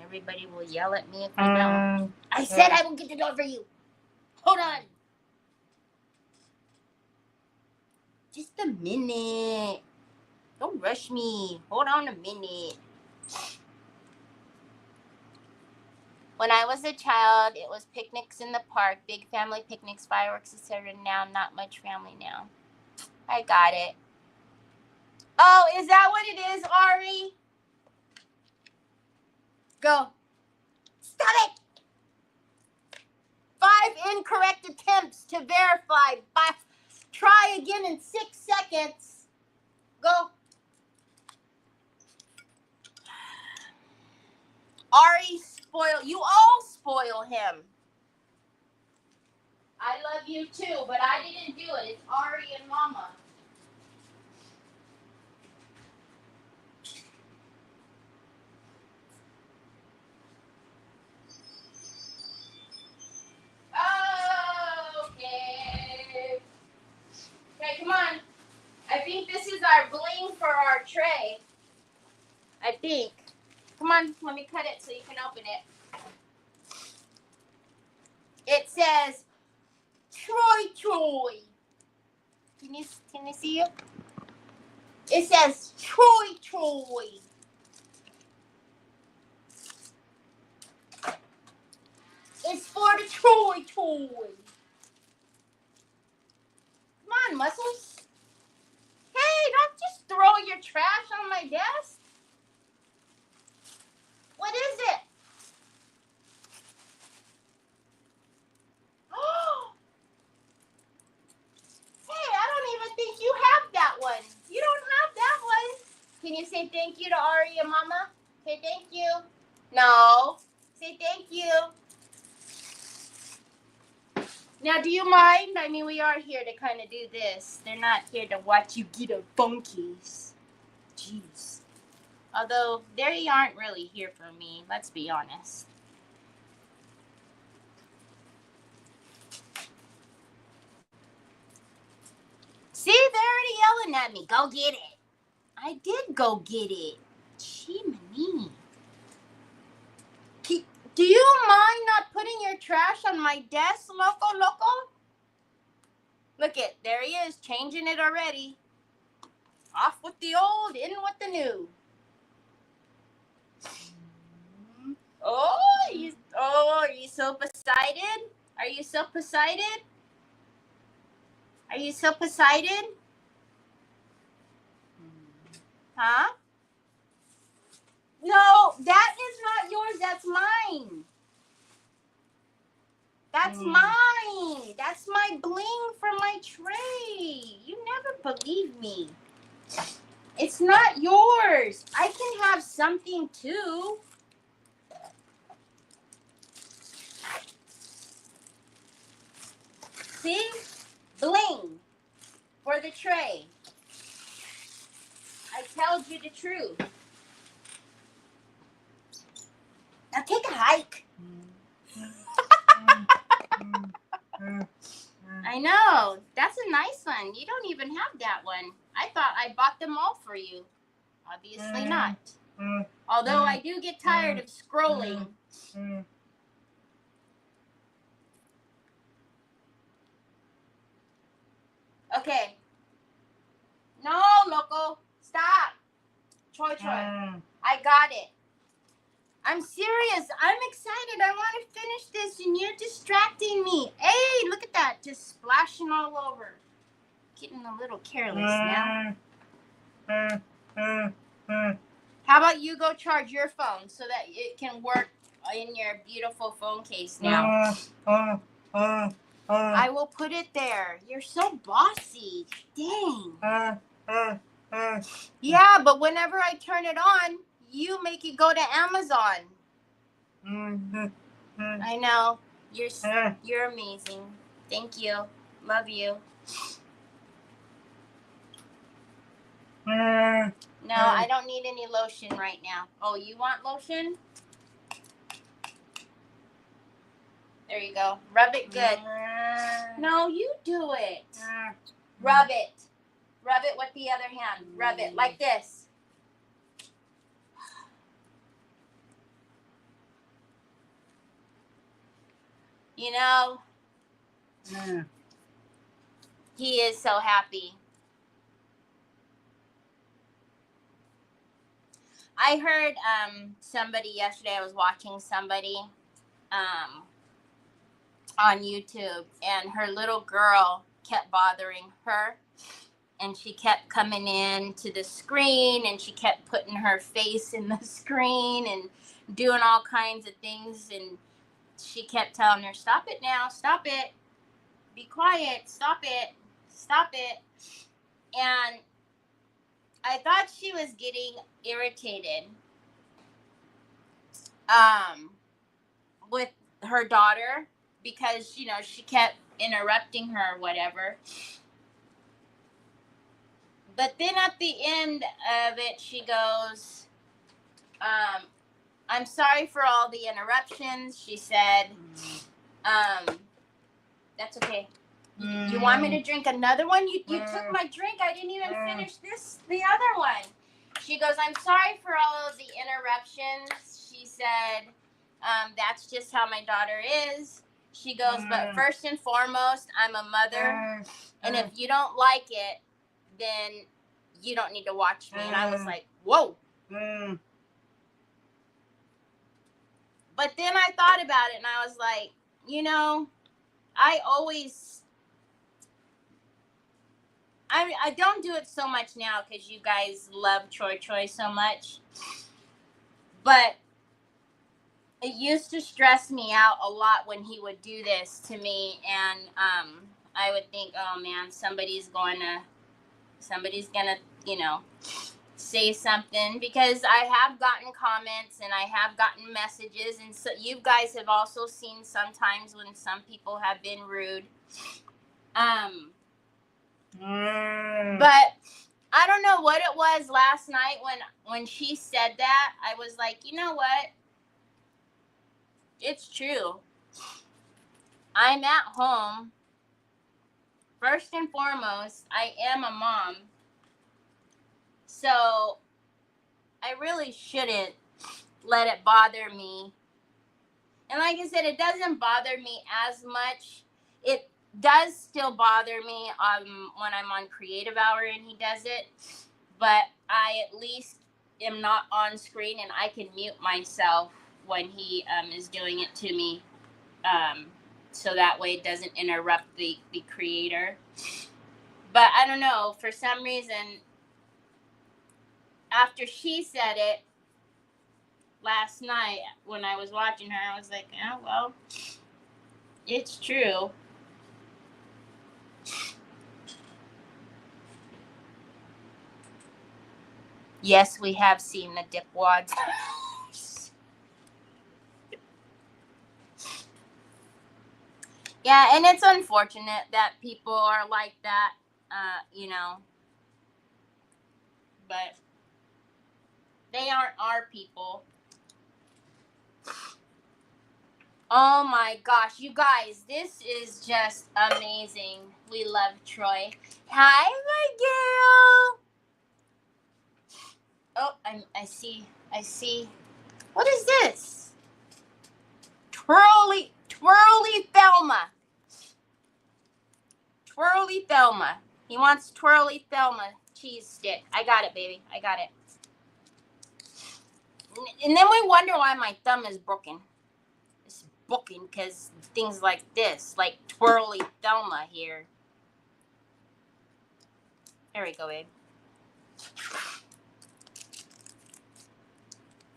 Everybody will yell at me if I don't. I said I will get the door for you. Hold on. Just a minute. Don't rush me. Hold on a minute. When I was a child, it was picnics in the park, big family picnics, fireworks, etc. Now, not much family now. I got it. Oh, is that what it is, Ari? Go. Stop it! 5 incorrect attempts to verify. Try again in 6 seconds. Go. Ari spoil. You all spoil him. I love you too, but I didn't do it. It's Ari and Mama. Come on, let me cut it so you can open it. It says, Troy. Can you see it? It says, Troy. It's for the Troy. Come on, Muscles. Hey, don't just throw your trash on my desk. What is it? Oh, hey, I don't even think you have that one. You don't have that one. Can you say thank you to Ari and Mama? Say thank you. No. Say thank you. Now, do you mind? I mean, we are here to kind of do this. They're not here to watch you get a funkies. Jeez. Although, they aren't really here for me. Let's be honest. See, they're already yelling at me. Go get it. I did go get it. Chimney. Do you mind not putting your trash on my desk, loco? Look it, there he is, changing it already. Off with the old, in with the new. Oh, are you so excited? Are you so excited? Are you so excited? Huh? No, that is not yours. That's mine. That's mine. That's my bling for my tray. You never believe me. It's not yours. I can have something too. See? Bling for the tray. I told you the truth. Now take a hike. I know. That's a nice one. You don't even have that one. I thought I bought them all for you. Obviously not. Although I do get tired of scrolling. Okay. No, loco. Stop. Troy. I got it. I'm serious. I'm excited. I want to finish this and you're distracting me. Hey, look at that. Just splashing all over. Getting a little careless now. How about you go charge your phone so that it can work in your beautiful phone case now? I will put it there. You're so bossy. Dang. Yeah, but whenever I turn it on, you make it go to Amazon. I know. You're amazing. Thank you. Love you. No, I don't need any lotion right now. Oh, you want lotion? There you go. Rub it good. No, you do it. Rub it. Rub it with the other hand. Rub it like this. You know, he is so happy. I heard somebody yesterday, I was watching somebody on YouTube, and her little girl kept bothering her, and she kept coming in to the screen, and she kept putting her face in the screen and doing all kinds of things, and she kept telling her, stop it now, stop it, be quiet, stop it. And I thought she was getting irritated with her daughter because, you know, she kept interrupting her or whatever. But then at the end of it, she goes, I'm sorry for all the interruptions. She said, that's okay. You want me to drink another one? You took my drink. I didn't even finish the other one. She goes, I'm sorry for all of the interruptions. She said, that's just how my daughter is. She goes, but first and foremost, I'm a mother. And if you don't like it, then you don't need to watch me. And I was like, whoa. But then I thought about it and I was like, you know, I don't do it so much now because you guys love Troy so much. But it used to stress me out a lot when he would do this to me. And I would think, oh, man, somebody's gonna, you know, say something. Because I have gotten comments and I have gotten messages. And so you guys have also seen sometimes when some people have been rude. But I don't know what it was last night when she said that. I was like, you know what? It's true. I'm at home. First and foremost, I am a mom. So I really shouldn't let it bother me. And like I said, it doesn't bother me as much. It does still bother me when I'm on creative hour and he does it. But I at least am not on screen and I can mute myself when he is doing it to me. So that way it doesn't interrupt the creator. But I don't know, for some reason, after she said it last night when I was watching her, I was like, oh, well, it's true. Yes, we have seen the dipwads. Yeah, and it's unfortunate that people are like that, you know. But they aren't our people. Oh my gosh, you guys, this is just amazing. We love Troy. Hi, my girl. Oh, I see. What is this? Twirly Thelma. Twirly Thelma. He wants Twirly Thelma cheese stick. I got it, baby. I got it. And then we wonder why my thumb is broken. It's broken because things like this, like Twirly Thelma here. There we go, babe.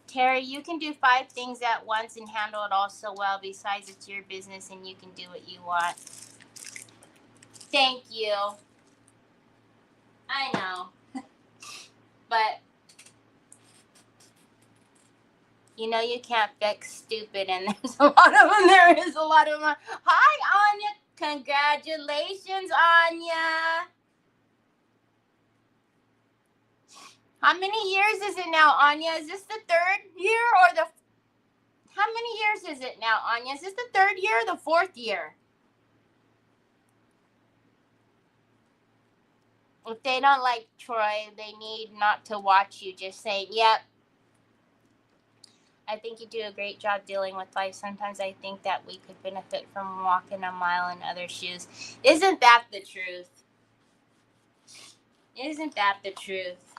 Terry, you can do 5 things at once and handle it all so well. Besides, it's your business and you can do what you want. Thank you. I know. But, you know, you can't fix stupid, and there's a lot of them. There is a lot of them. Hi, Anya. Congratulations, Anya. How many years is it now, Anya? Is this the 3rd year or the... How many years is it now, Anya? Is this the 3rd year or the 4th year? If they don't like Troy, they need not to watch you. Just say, yep. I think you do a great job dealing with life. Sometimes I think that we could benefit from walking a mile in other shoes. Isn't that the truth? Isn't that the truth?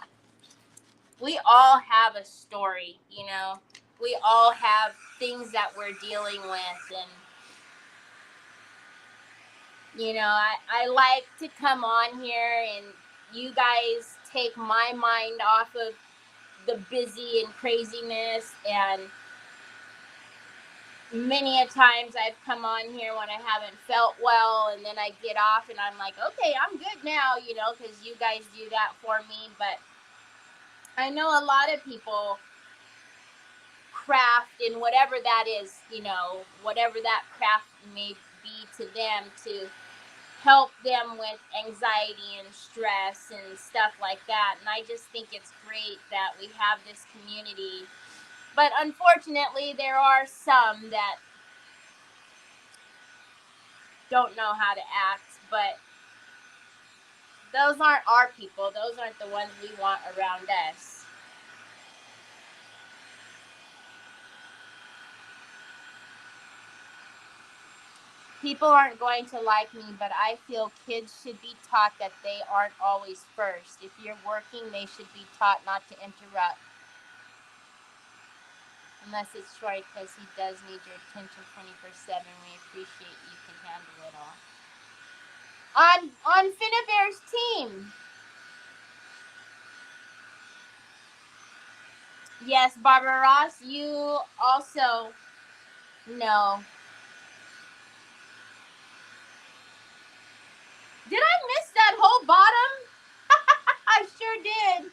We all have a story, you know. We all have things that we're dealing with. And, you know, I like to come on here and you guys take my mind off of the busy and craziness. And many a times I've come on here when I haven't felt well, and then I get off and I'm like, okay, I'm good now, you know, because you guys do that for me. But I know a lot of people craft in whatever that is, you know, whatever that craft may be to them, to help them with anxiety and stress and stuff like that. And I just think it's great that we have this community. But unfortunately, there are some that don't know how to act, but those aren't our people. Those aren't the ones we want around us. People aren't going to like me, but I feel kids should be taught that they aren't always first. If you're working, they should be taught not to interrupt. Unless it's Troy, because he does need your attention 24/7. We appreciate you can handle it all. On Finnabear's team. Yes, Barbara Ross, you also know. Did I miss that whole bottom? I sure did.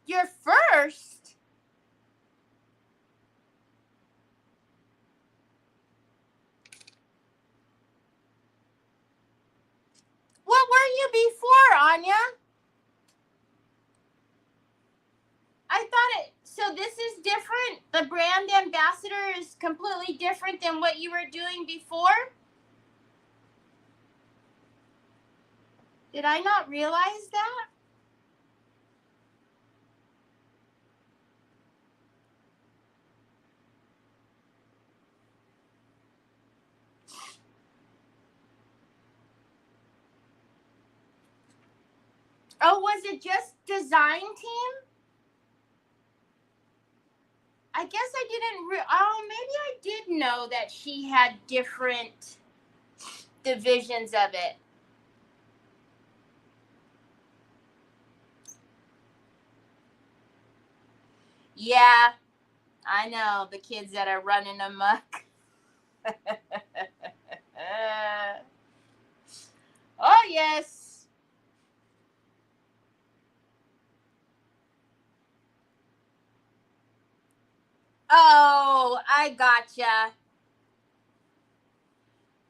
You're first? What were you before, Anya? I thought it, so this is different? The brand ambassador is completely different than what you were doing before? Did I not realize that? Oh, was it just design team? I guess I didn't, maybe I did know that she had different divisions of it. Yeah, I know, the kids that are running amok. Oh, yes. Oh, I gotcha.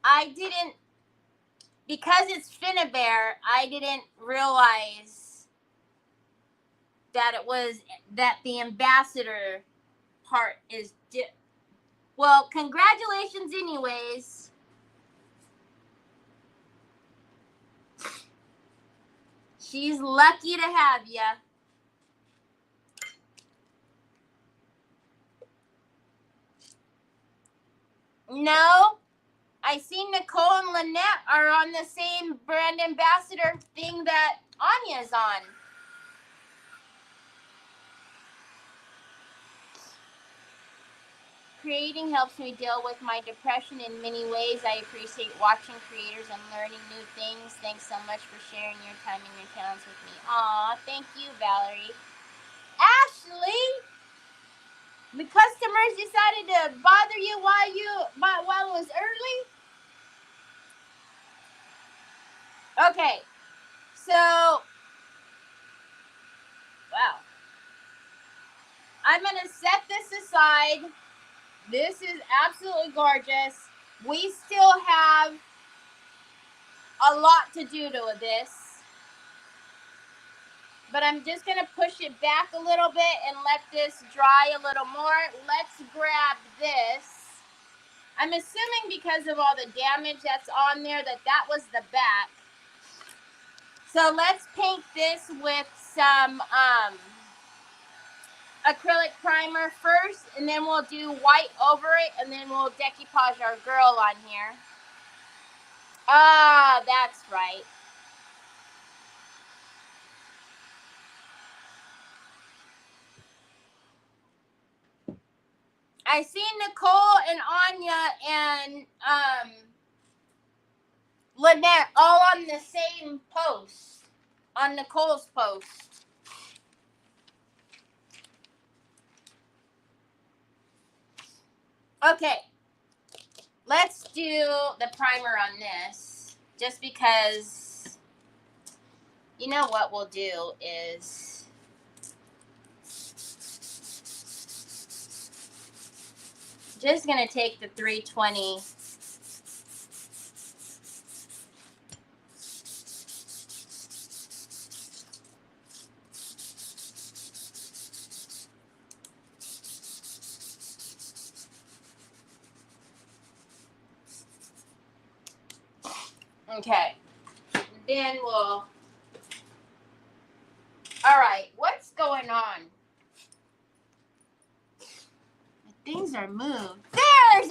I didn't, because it's Finnabear, I didn't realize that it was, that the ambassador part is, well, congratulations anyways. She's lucky to have ya. No, I see Nicole and Lynette are on the same brand ambassador thing that Anya's on. Creating helps me deal with my depression in many ways. I appreciate watching creators and learning new things. Thanks so much for sharing your time and your talents with me. Aw, thank you, Valerie. Ashley, the customers decided to bother you while it was early? Okay, so, wow. I'm going to set this aside. This is absolutely gorgeous. We still have a lot to do to this. But I'm just going to push it back a little bit and let this dry a little more. Let's grab this. I'm assuming because of all the damage that's on there that was the back. So let's paint this with some acrylic primer first, and then we'll do white over it, and then we'll decoupage our girl on here. Ah, that's right. I see Nicole and Anya and Lynette all on the same post, on Nicole's post. Okay, let's do the primer on this, just because, you know what we'll do is, just going to take the 320 Okay. Then we'll... All right. What's going on? Things are moved. There's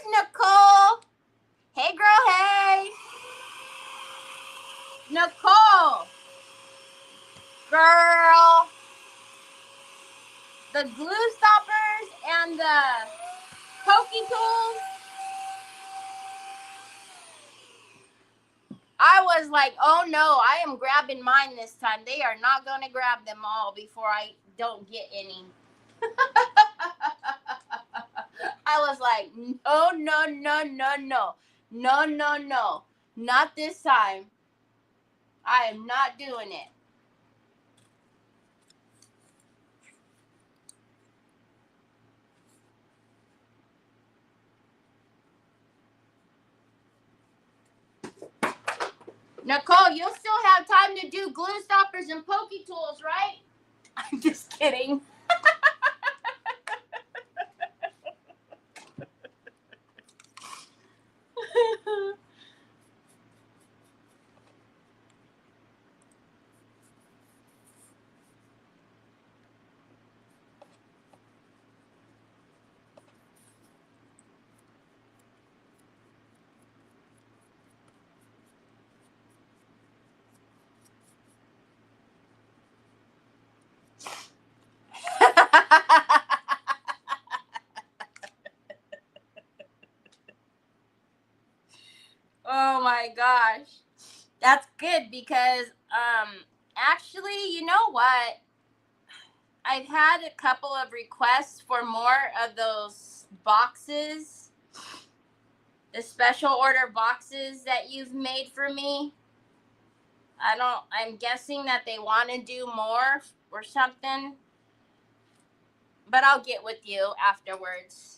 Nicole. Hey, girl, hey. Nicole. Girl. The glue stoppers and the pokey tools. I was like, oh no, I am grabbing mine this time. They are not going to grab them all before I don't get any. I was like, no, no, no, no, no. No, no, no. Not this time. I am not doing it. Nicole, you'll still have time to do glue stoppers and pokey tools, right? I'm just kidding. Oh my gosh. That's good because actually, you know what? I've had a couple of requests for more of those boxes, the special order boxes that you've made for me. I'm guessing that they want to do more or something, but I'll get with you afterwards.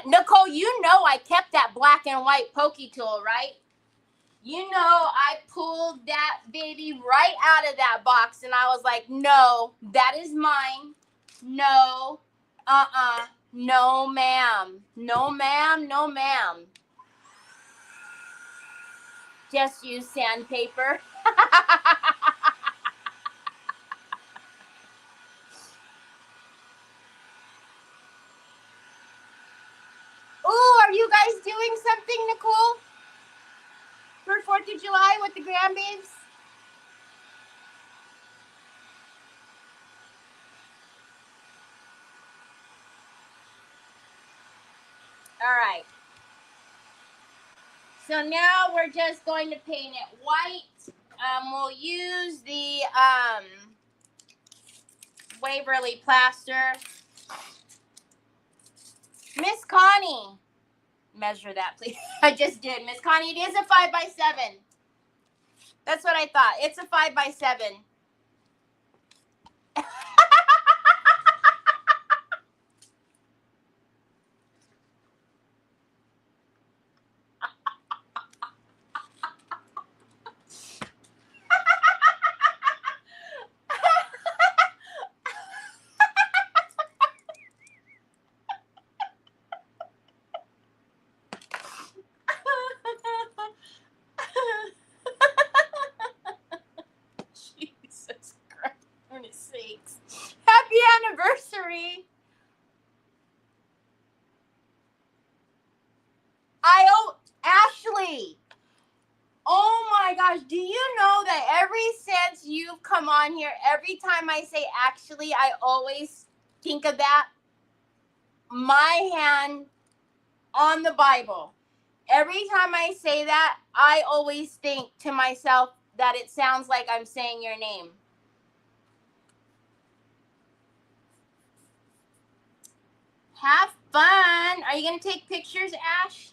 Nicole, you know I kept that black and white pokey tool, right? You know I pulled that baby right out of that box and I was like, no, that is mine. No, no ma'am. No ma'am, no ma'am. Just use sandpaper. Ooh, are you guys doing something, Nicole? For 4th of July with the grandbabies? All right. So now we're just going to paint it white. We'll use the Waverly plaster. Miss Connie, measure that, please. I just did. Miss Connie, it is a 5x7. That's what I thought. It's a 5x7. Jesus Christ, sakes. Happy anniversary. Ashley. Oh my gosh, do you know that ever since you've come on here, every time I say actually, I always think of that? My hand on the Bible. Every time I say that, I always think to myself that it sounds like I'm saying your name. Have fun. Are you going to take pictures, Ash?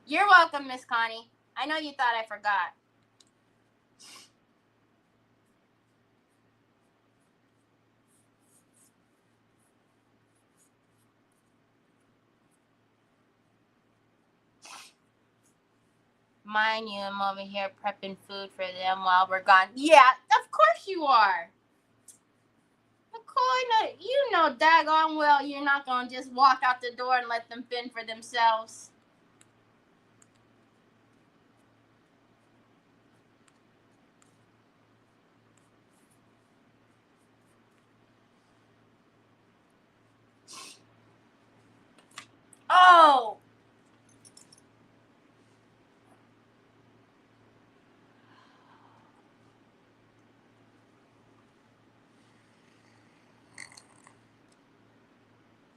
You're welcome, Miss Connie. I know you thought I forgot. Mind you, I'm over here prepping food for them while we're gone. Yeah, of course you are. Of course, you know daggone well you're not going to just walk out the door and let them fend for themselves. Oh!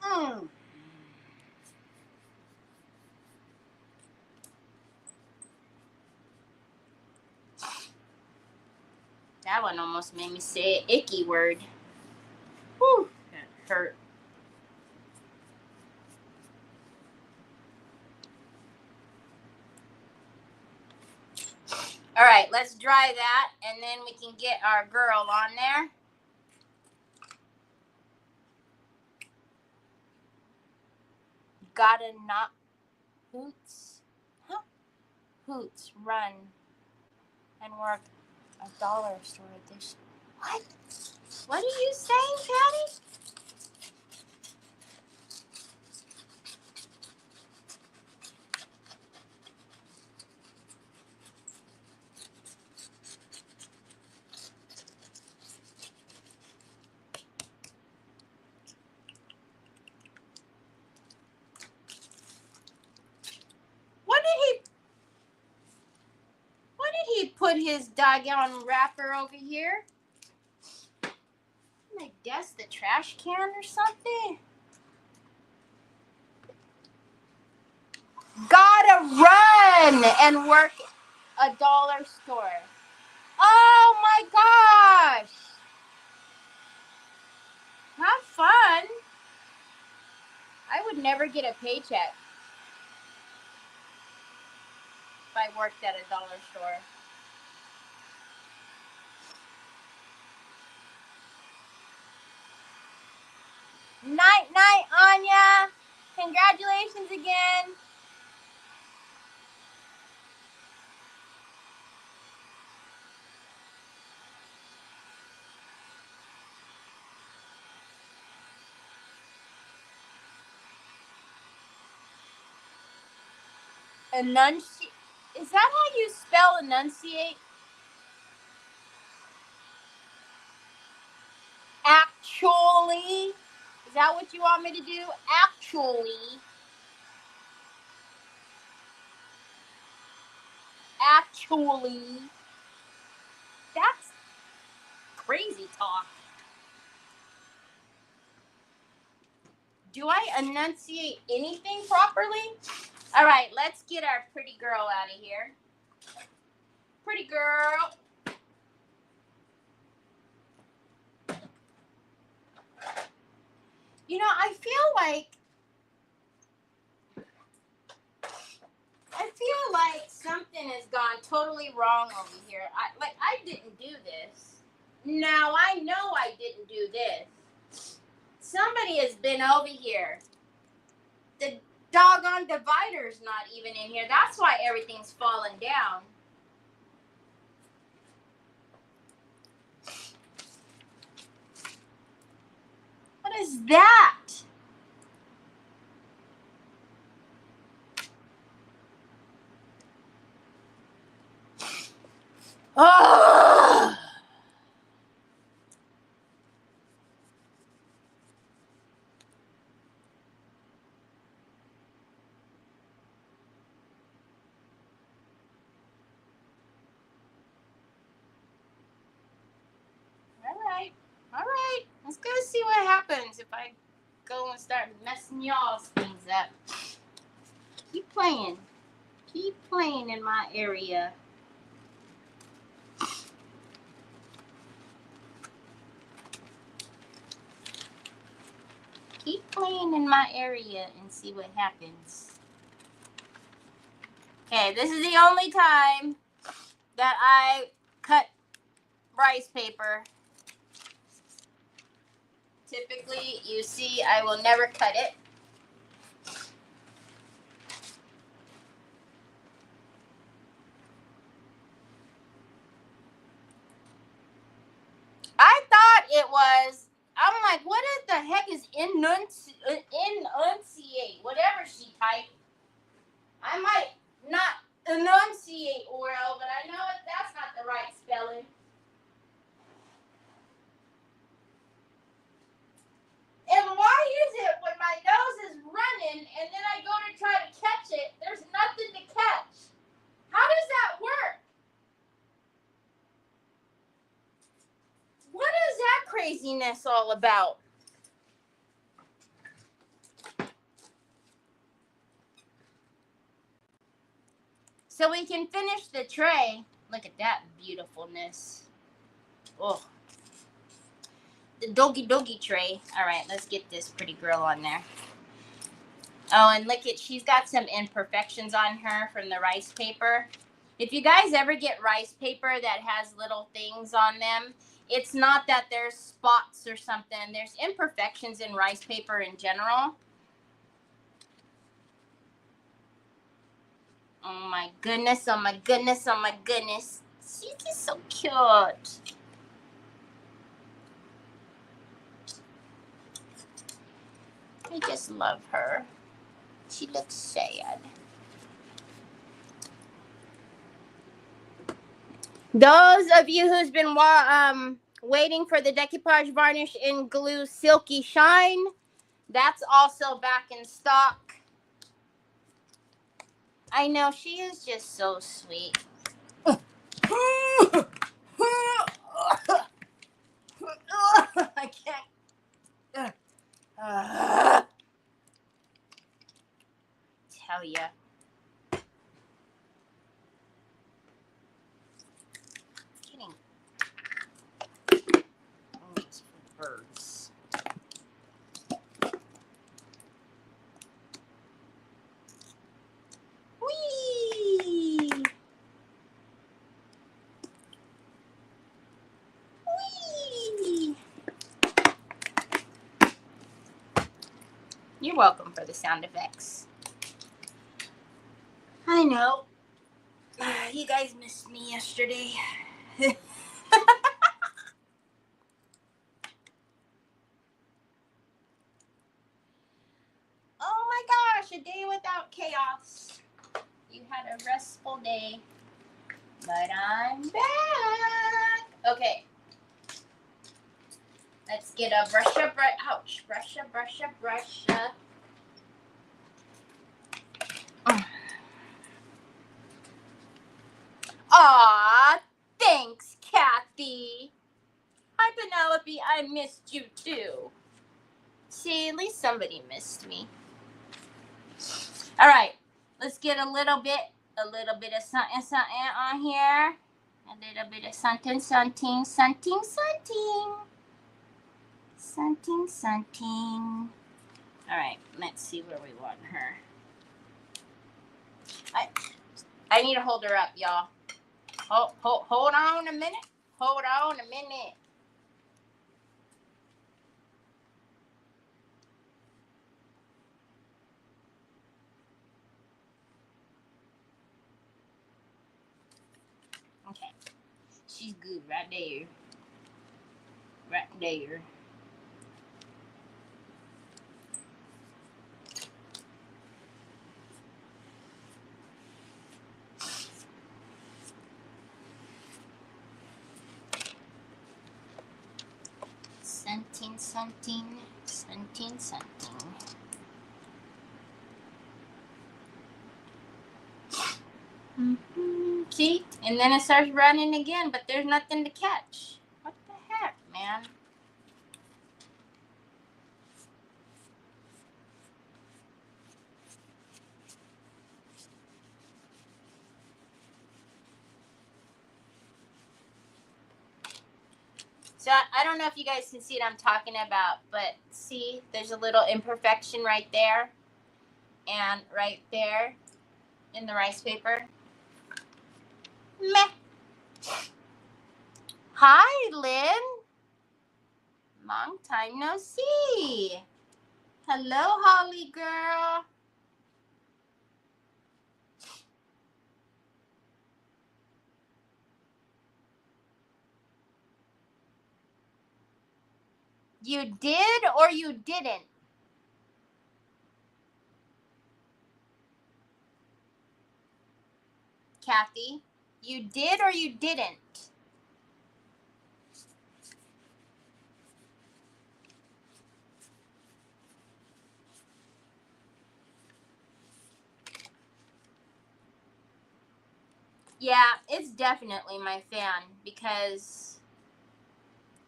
Mm. That one almost made me say an icky word. Whew, that hurt. All right, let's dry that, and then we can get our girl on there. Gotta not Hoots, huh? Hoots run and work a dollar store edition. What? What are you saying, Patty? What did he put his doggone wrapper over here? I guess the trash can or something. Gotta run and work a dollar store. Oh my gosh! Have fun. I would never get a paycheck if I worked at a dollar store. Night, night, Anya. Congratulations again. Enunciate. Is that how you spell enunciate? Actually. Is that what you want me to do? Actually. Actually. That's crazy talk. Do I enunciate anything properly? All right, let's get our pretty girl out of here. Pretty girl. You know, I feel like something has gone totally wrong over here. I didn't do this. Now I know I didn't do this. Somebody has been over here. The doggone divider's not even in here. That's why everything's falling down. What is that? Oh! All right. Let's go see what happens if I go and start messing y'all's things up. Keep playing. Keep playing in my area. Keep playing in my area and see what happens. Okay, this is the only time that I cut rice paper. Typically, you see, I will never cut it. enunciate whatever she typed. I might not enunciate oral, but I know that's not the right spelling. And why is it when my nose is running and then I go to try to catch it, there's nothing to catch? How does that work? What is that craziness all about? So we can finish the tray. Look at that beautifulness. Oh. The doggy tray. All right, let's get this pretty girl on there. Oh, and look at, she's got some imperfections on her from the rice paper. If you guys ever get rice paper that has little things on them, it's not that there's spots or something. There's imperfections in rice paper in general. Oh my goodness, oh my goodness, oh my goodness. She's just so cute. I just love her. She looks sad. Those of you who's been waiting for the decoupage varnish in glue silky shine, that's also back in stock. I know, she is just so sweet. I can't tell ya. Kidding. Oh, it's for birds. Whee! Whee! You're welcome for the sound effects. I know. You guys missed me yesterday. Oh my gosh, a day without chaos. You had a restful day, but I'm back. Okay. Let's get a brush up, ouch, brush up. Aw, thanks, Kathy. Hi, Penelope, I missed you too. See, at least somebody missed me. All right, let's get a little bit of something on here. A little bit of something. All right, let's see where we want her. I need to hold her up, y'all. Hold on a minute. Hold on a minute. Okay. She's good right there. Right there. Something. Mm-hmm. See? And then it starts running again, but there's nothing to catch. What the heck, man? So I don't know if you guys can see what I'm talking about, but see, there's a little imperfection right there and right there in the rice paper. Meh. Hi, Lynn. Long time no see. Hello, Holly girl. You did or you didn't? Kathy. You did or you didn't? Yeah, it's definitely my fan because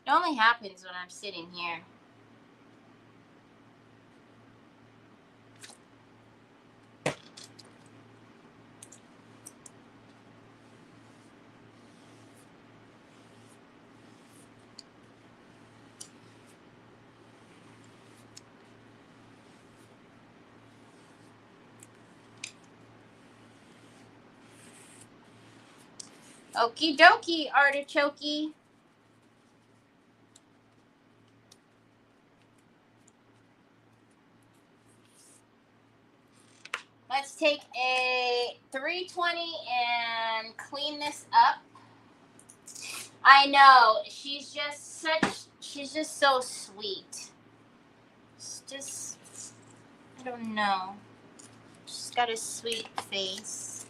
it only happens when I'm sitting here. Okie dokie, artichoke. Let's take a 320 and clean this up. I know, she's just so sweet. It's just, I don't know. She's got a sweet face.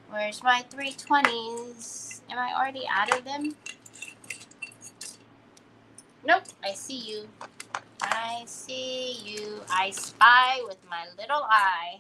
Where's my 320s? Am I already out of them? Nope, I see you. I see you. I spy with my little eye.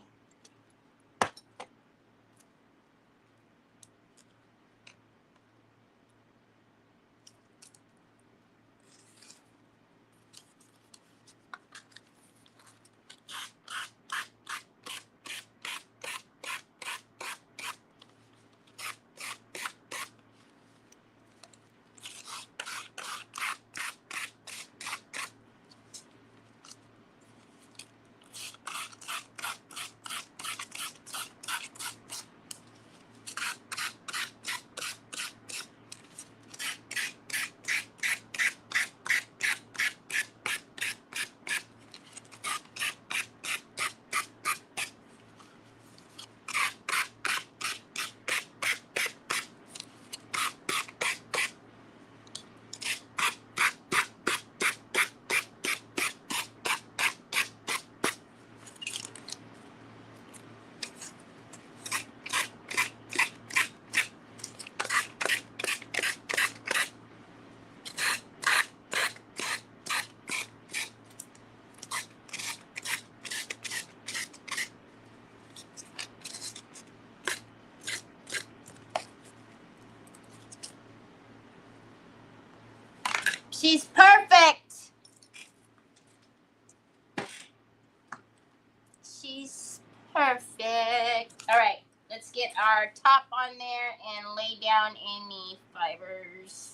She's perfect. She's perfect. All right, let's get our top on there and lay down any fibers.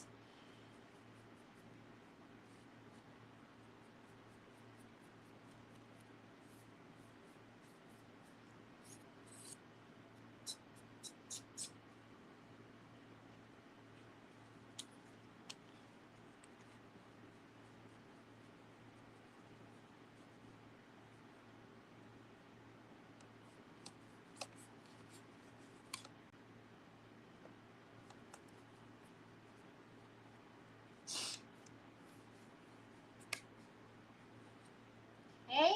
Okay.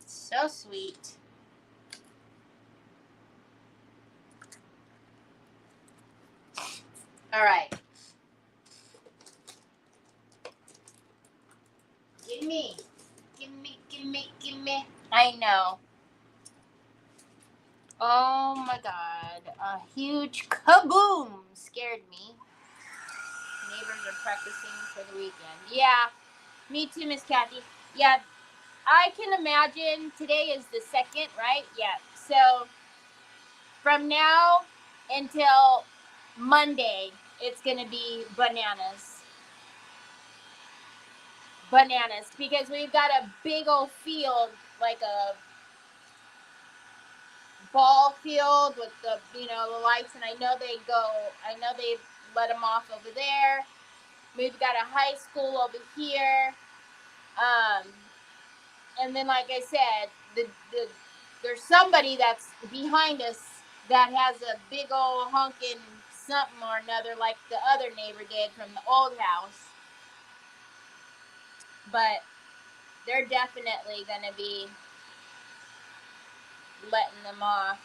So sweet. All right. Give me. Give me, give me, give me. I know. Oh my god. A huge kaboom scared me. Neighbors are practicing for the weekend. Yeah, me too, Miss Kathy. Yeah, I can imagine today is the 2nd, right? Yeah. So from now until Monday, it's going to be bananas. Bananas. Because we've got a big old field, like a ball field with the lights. And I know they've let them off over there. We've got a high school over here. And then, like I said, there's somebody that's behind us that has a big old honking something or another, like the other neighbor did from the old house. But they're definitely going to be letting them off.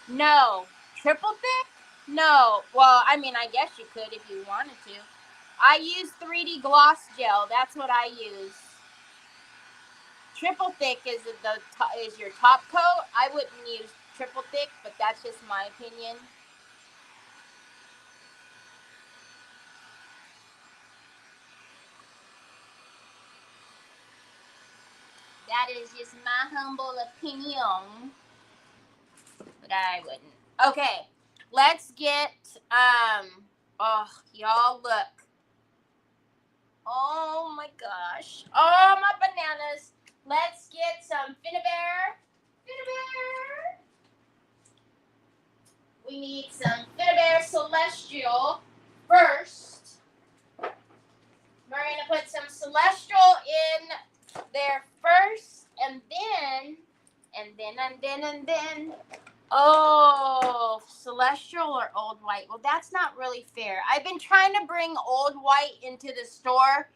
No. Triple thick? No. Well, I mean, I guess you could if you wanted to. I use 3D gloss gel. That's what I use. Triple thick is your top coat. I wouldn't use triple thick, but that's just my opinion. That is just my humble opinion. But I wouldn't. Okay, let's get, oh, y'all look. Oh my gosh. Oh, my bananas. Let's get some Finnabair. Finnabair. We need some Finnabair Celestial first. We're going to put some Celestial in there first, and then, oh, Celestial or Old White. Well, that's not really fair. I've been trying to bring Old White into the store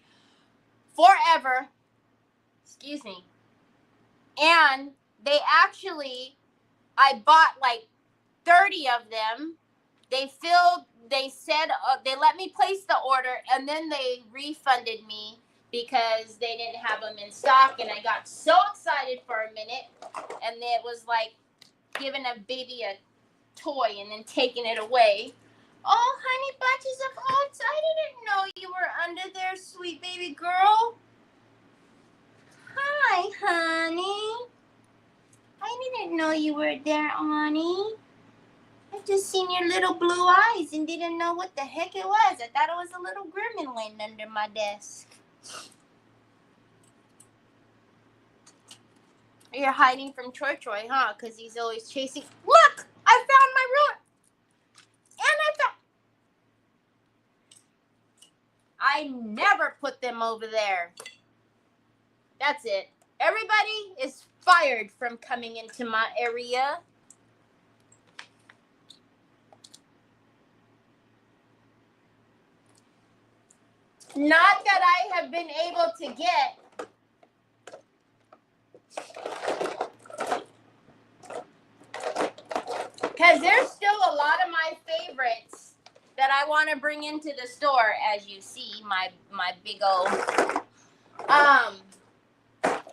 forever. Excuse me. And they actually, I bought like 30 of them. They said, they let me place the order, and then they refunded me because they didn't have them in stock, and I got so excited for a minute, and it was like giving a baby a toy and then taking it away. Oh, honey bunches of oats, I didn't know you were under there, sweet baby girl. Hi, honey. I didn't know you were there, honey. I just seen your little blue eyes and didn't know what the heck it was. I thought it was a little gremlin under my desk. You're hiding from Troy, huh? Because he's always chasing. Look! I found my ruler! And I never put them over there. That's it. Everybody is fired from coming into my area. Not that I have been able to get. Because there's still a lot of my favorites that I want to bring into the store, as you see, my big old.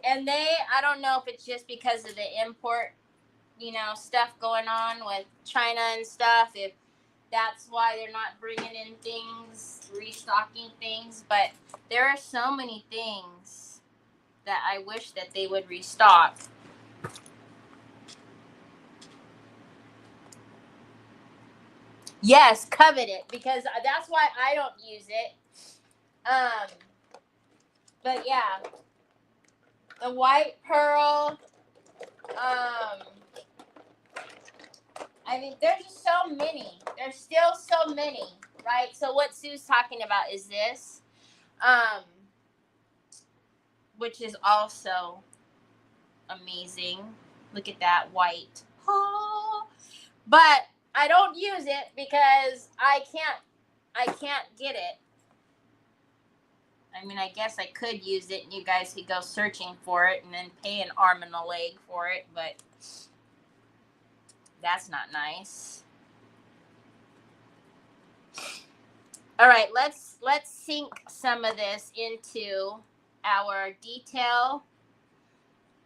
And I don't know if it's just because of the import, stuff going on with China and stuff, if that's why they're not bringing in things, restocking things, but there are so many things that I wish that they would restock. Yes, covet it, because that's why I don't use it. But yeah, the white pearl. I mean, there's just so many. There's still so many, right? So what Sue's talking about is this, which is also amazing. Look at that white. Oh. But I don't use it because I can't get it. I mean, I guess I could use it and you guys could go searching for it and then pay an arm and a leg for it, but that's not nice. All right, let's sink some of this into our detail.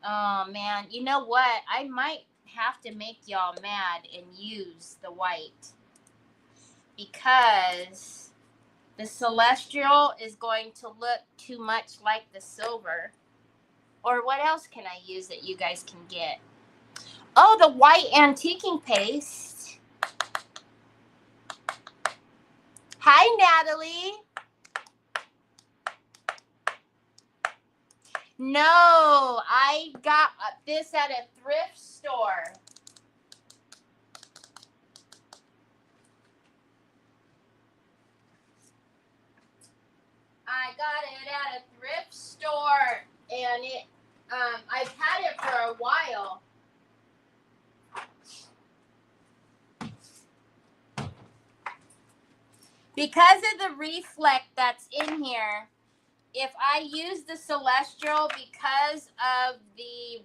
Oh man, you know what? I might have to make y'all mad and use the white because The Celestial is going to look too much like the silver. Or what else can I use that you guys can get? Oh, the white antiquing paste. Hi, Natalie. No, I got this at a thrift store. I got it at a thrift store, and I've had it for a while. Because of the reflect that's in here, if I use the Celestial because of the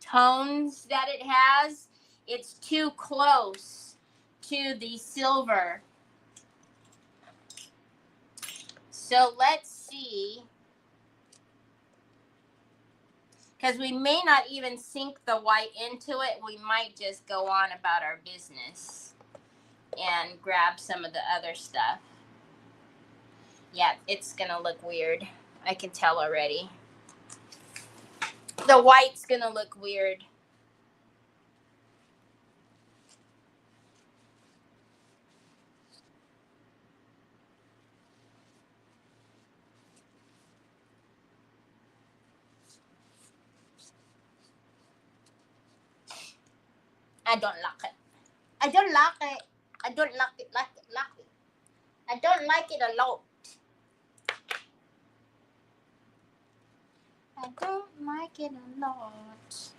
tones that it has, it's too close to the silver. So let's see. Because we may not even sink the white into it. We might just go on about our business and grab some of the other stuff. Yeah, it's going to look weird. I can tell already. The white's going to look weird. I don't like it. I don't like it. I don't like it, like it, like it. I don't like it a lot. I don't like it a lot.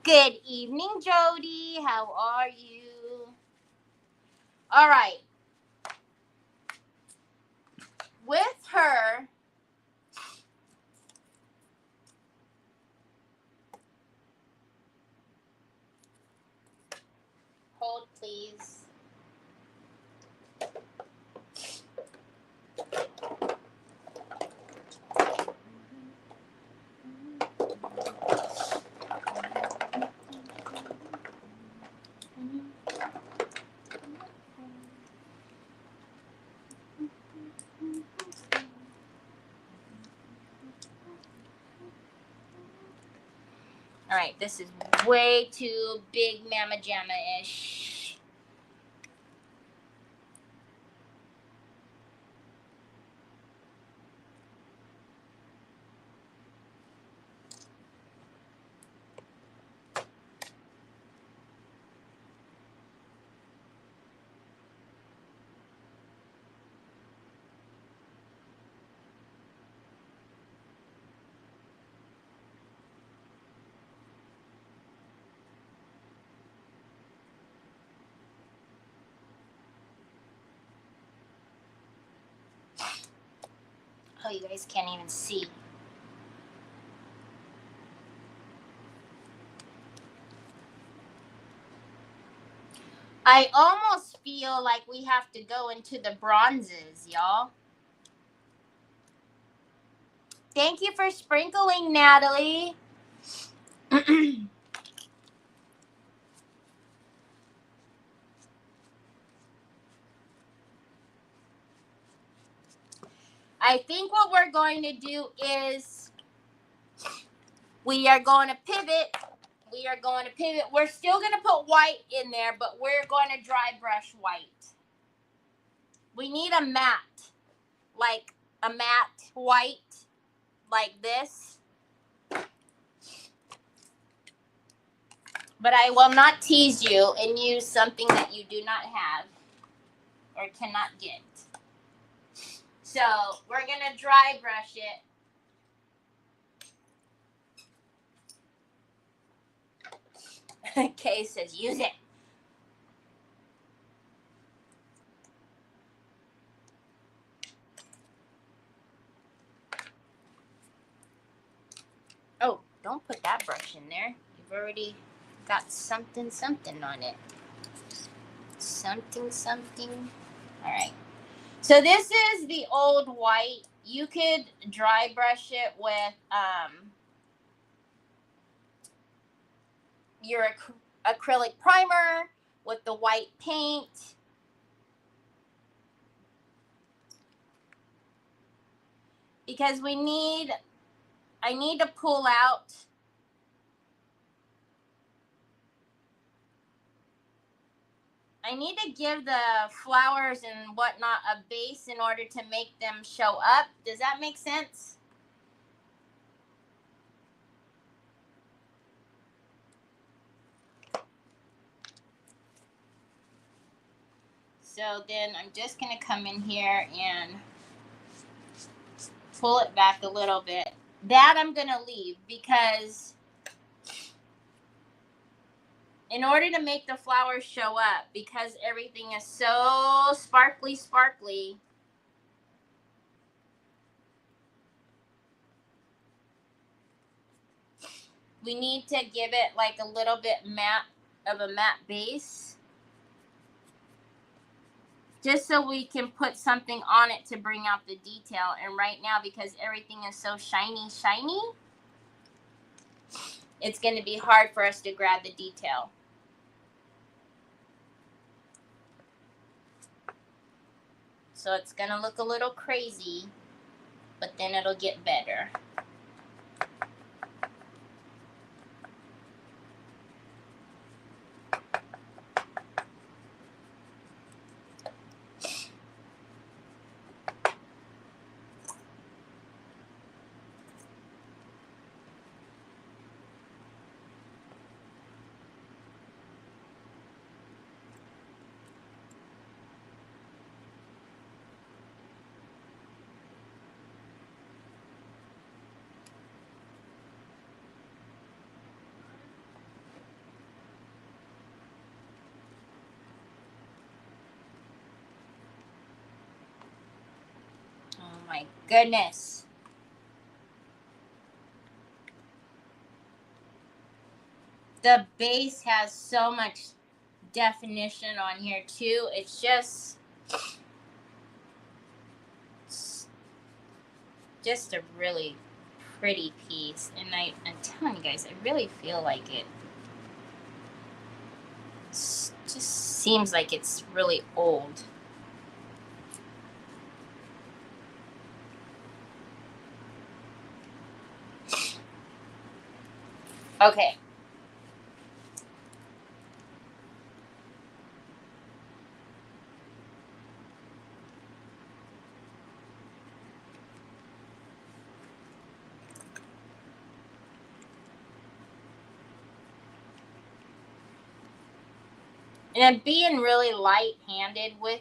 Good evening, Jody. How are you? All right. With her, hold please. All right, this is way too big mama jamma-ish. Oh, you guys can't even see. I almost feel like we have to go into the bronzes, y'all. Thank you for sprinkling, Natalie. I think what we're going to do is we are going to pivot. We are going to pivot. We're still going to put white in there, but we're going to dry brush white. We need a matte, like a matte white, like this. But I will not tease you and use something that you do not have or cannot get. So we're going to dry brush it. Kay says, use it. Oh, don't put that brush in there. You've already got something on it. Something. All right. So this is the old white. You could dry brush it with your acrylic primer, with the white paint. because I need to pull out I need to give the flowers and whatnot a base in order to make them show up. Does that make sense? So then I'm just going to come in here and pull it back a little bit. That I'm going to leave because in order to make the flowers show up, because everything is so sparkly, we need to give it like a little bit of a matte base. Just so we can put something on it to bring out the detail. And right now, because everything is so shiny, it's going to be hard for us to grab the detail. So it's going to look a little crazy, but then it'll get better. Oh my goodness. The base has so much definition on here too. It's just a really pretty piece. And I'm telling you guys, I really feel like it just seems like it's really old. Okay. And I'm being really light-handed with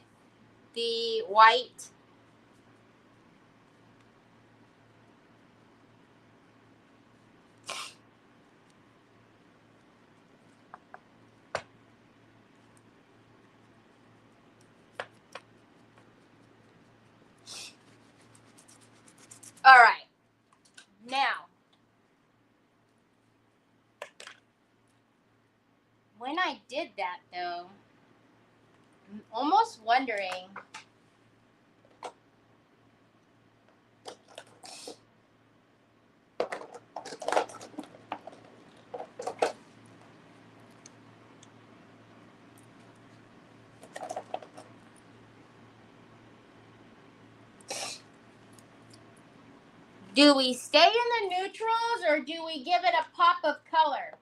the white. All right. Now, when I did that, though, I'm almost wondering. Do we stay in the neutrals or do we give it a pop of color?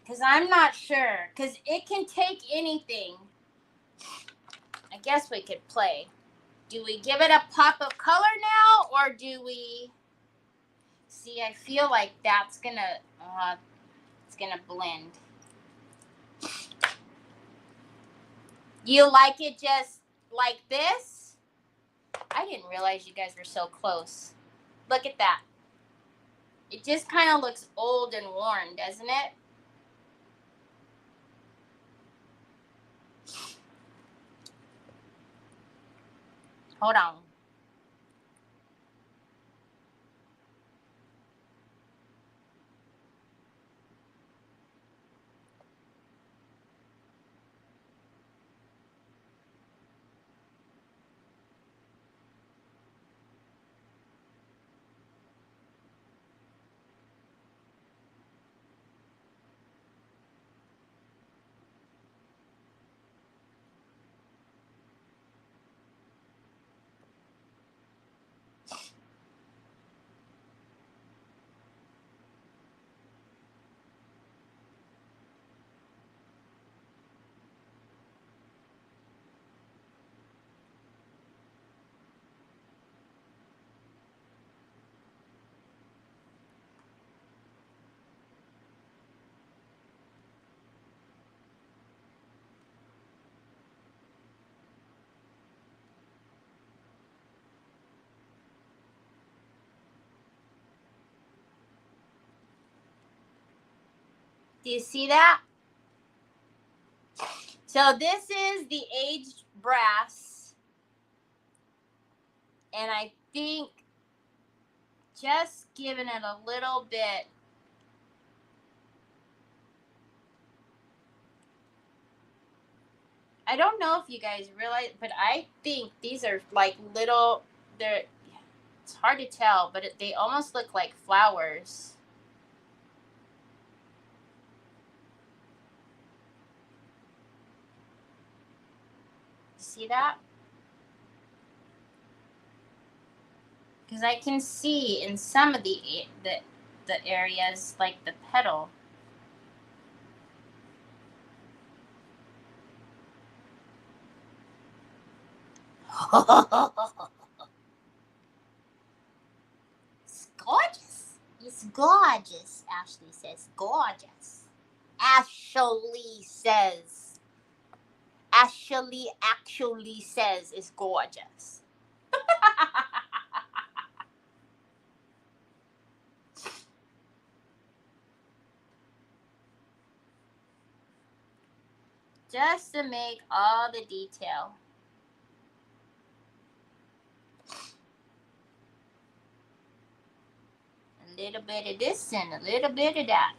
Because I'm not sure. Because it can take anything. I guess we could play. Do we give it a pop of color now or do we... See, I feel like that's going to... it's going to blend. You like it just like this? I didn't realize you guys were so close. Look at that. It just kind of looks old and worn, doesn't it? Hold on. Do you see that? So this is the aged brass. And I think just giving it a little bit. I don't know if you guys realize, but I think these are like little, it's hard to tell, but they almost look like flowers. See that? Because I can see in some of the areas like the petal. It's gorgeous. It's gorgeous, Ashley says. Gorgeous. Ashley says. Ashley actually says it's gorgeous. Just to make all the detail. A little bit of this and a little bit of that.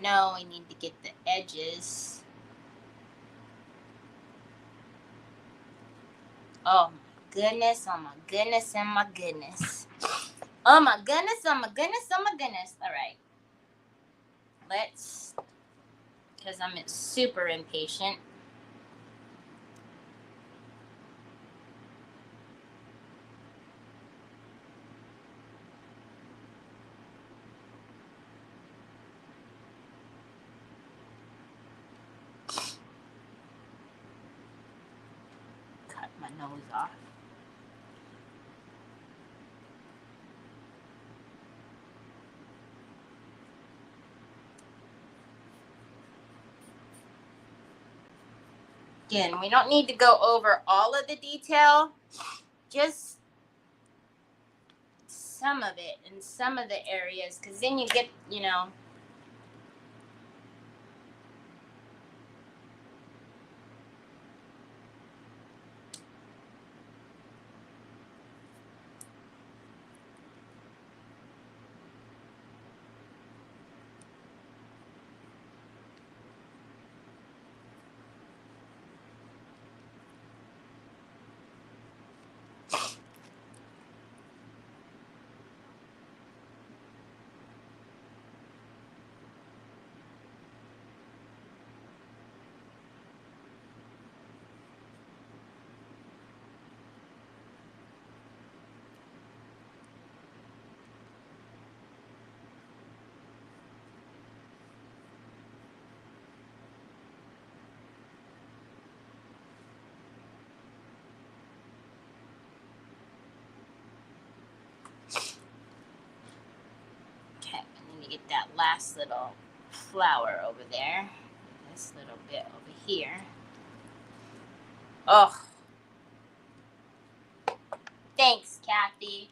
No, we need to get the edges. Oh my goodness, oh my goodness, oh my goodness. Oh my goodness, oh my goodness, oh my goodness. All right. Let's, because I'm super impatient. Cut my nose off. Again, we don't need to go over all of the detail, just some of it in some of the areas, because then you get, get that last little flower over there. This little bit over here. Oh, thanks, Kathy.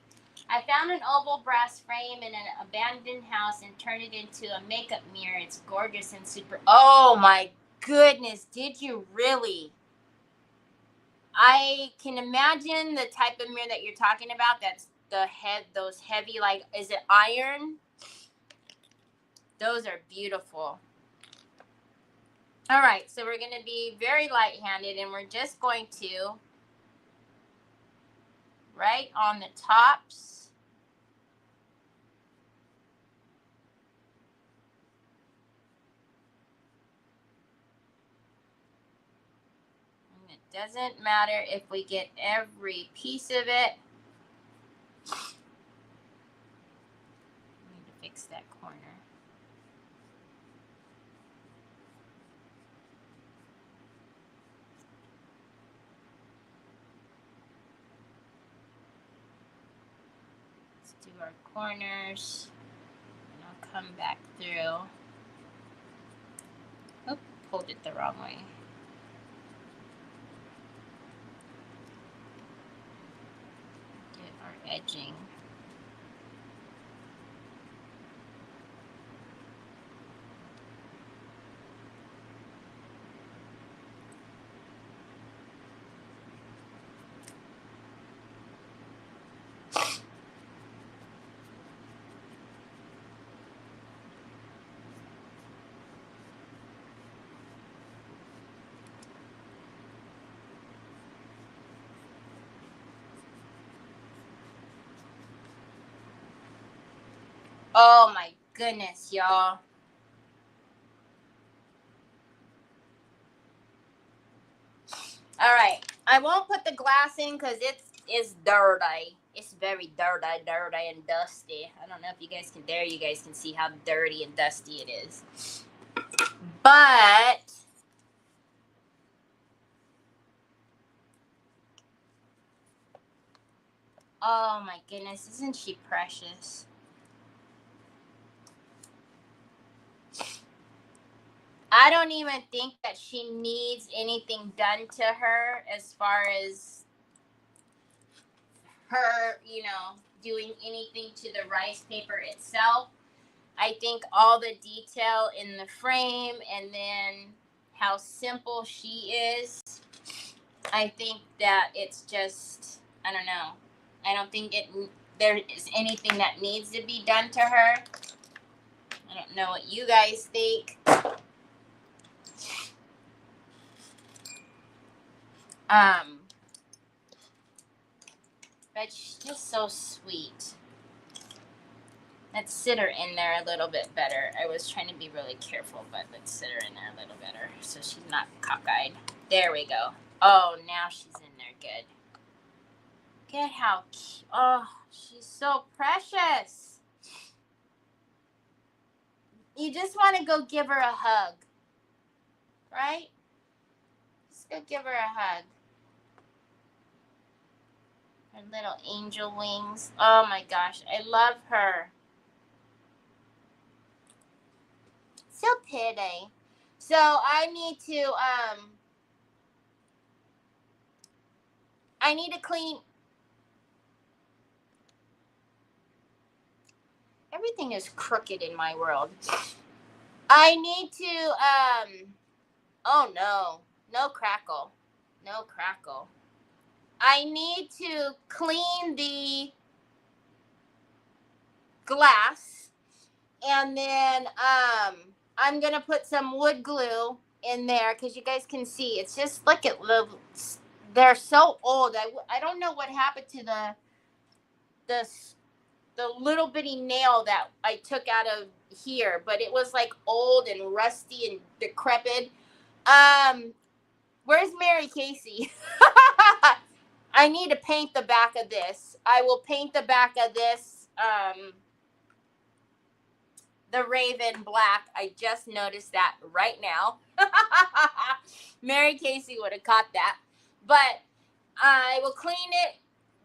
I found an oval brass frame in an abandoned house and turned it into a makeup mirror. It's gorgeous and super. Oh my goodness, did you really? I can imagine the type of mirror that you're talking about. That's those heavy, like, is it iron? Those are beautiful. All right, so we're going to be very light-handed, and we're just going to, right on the tops, and it doesn't matter if we get every piece of it. I need to fix that corner. Let's do our corners. And I'll come back through. Oh, pulled it the wrong way. Get our edging. Oh my goodness, y'all. All right. I won't put the glass in because it's dirty. It's very dirty and dusty. I don't know if you guys can, there you guys can see how dirty and dusty it is. But oh my goodness, isn't she precious? I don't even think that she needs anything done to her as far as her, you know, doing anything to the rice paper itself. I think all the detail in the frame and then how simple she is, I think that it's just, I don't know. I don't think there is anything that needs to be done to her. I don't know what you guys think. But she's just so sweet. Let's sit her in there a little bit better. I was trying to be really careful, but let's sit her in there a little better so she's not cockeyed. There we go. Oh, now she's in there good. Get how cute. Oh, she's so precious. You just want to go give her a hug, right? Just go give her a hug. Her little angel wings. Oh my gosh, I love her. So pretty. So I need to clean. Everything is crooked in my world. I need to oh no. No crackle. No crackle. I need to clean the glass, and then I'm gonna put some wood glue in there because you guys can see it's just look at they're so old. I don't know what happened to the little bitty nail that I took out of here, but it was like old and rusty and decrepit. Where's Mary Casey? I need to paint the back of this. I will paint the back of this the Raven black. I just noticed that right now. Mary Casey would have caught that. But I will clean it.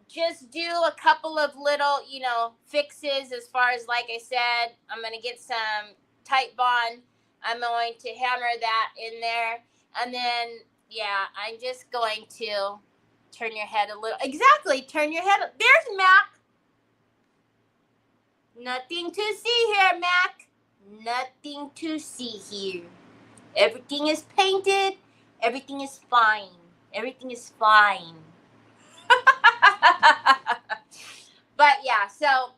Just do a couple of little, you know, fixes as far as, like I said, I'm going to get some tight bond. I'm going to hammer that in there. And then, yeah, I'm just going to turn your head a little. Exactly. Turn your head. There's Mac. Nothing to see here, Mac. Nothing to see here. Everything is painted. Everything is fine. Everything is fine. But yeah, so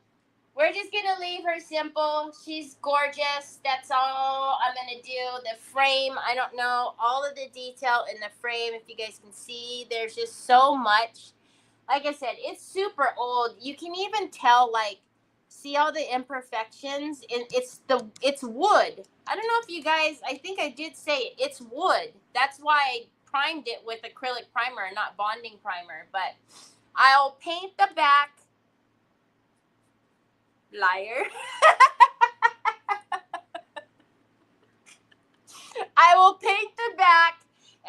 we're just going to leave her simple. She's gorgeous. That's all I'm going to do. The frame, I don't know. All of the detail in the frame, if you guys can see, there's just so much. Like I said, it's super old. You can even tell, like, see all the imperfections? It's wood. I don't know if you guys, I think I did say it. It's wood. That's why I primed it with acrylic primer and not bonding primer. But I'll paint the back. Liar. I will paint the back,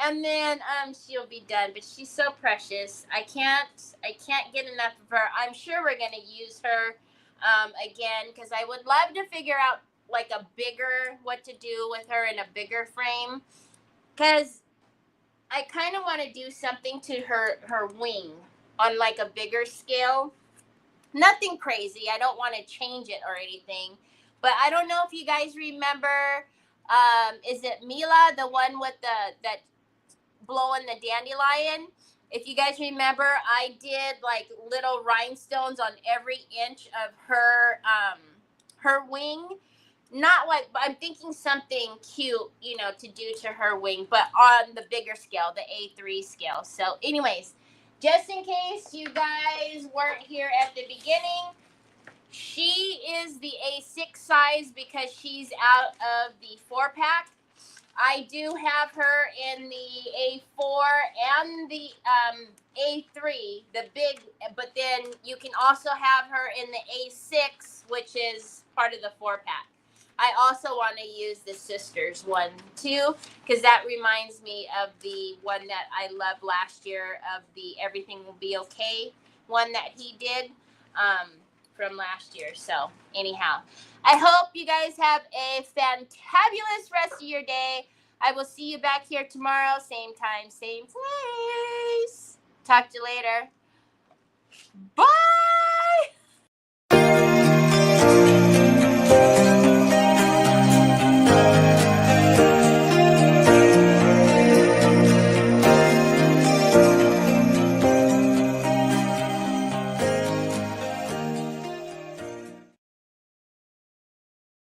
and then she'll be done. But she's so precious. I can't get enough of her. I'm sure we're gonna use her again, because I would love to figure out like a bigger, what to do with her in a bigger frame, because I kind of want to do something to her wing on like a bigger scale. Nothing crazy. I don't want to change it or anything. But I don't know if you guys remember. Is it Mila, the one with that blowing the dandelion? If you guys remember, I did like little rhinestones on every inch of her wing. Not like, I'm thinking something cute, to do to her wing, but on the bigger scale, the A3 scale. So, anyways, just in case you guys weren't here at the beginning, she is the A6 size because she's out of the 4-pack. I do have her in the A4 and the A3, the big, but then you can also have her in the A6, which is part of the 4-pack. I also want to use the sisters one too, because that reminds me of the one that I loved last year, of the Everything Will Be Okay one that he did from last year. So anyhow, I hope you guys have a fantabulous rest of your day. I will see you back here tomorrow, same time, same place. Talk to you later. Bye.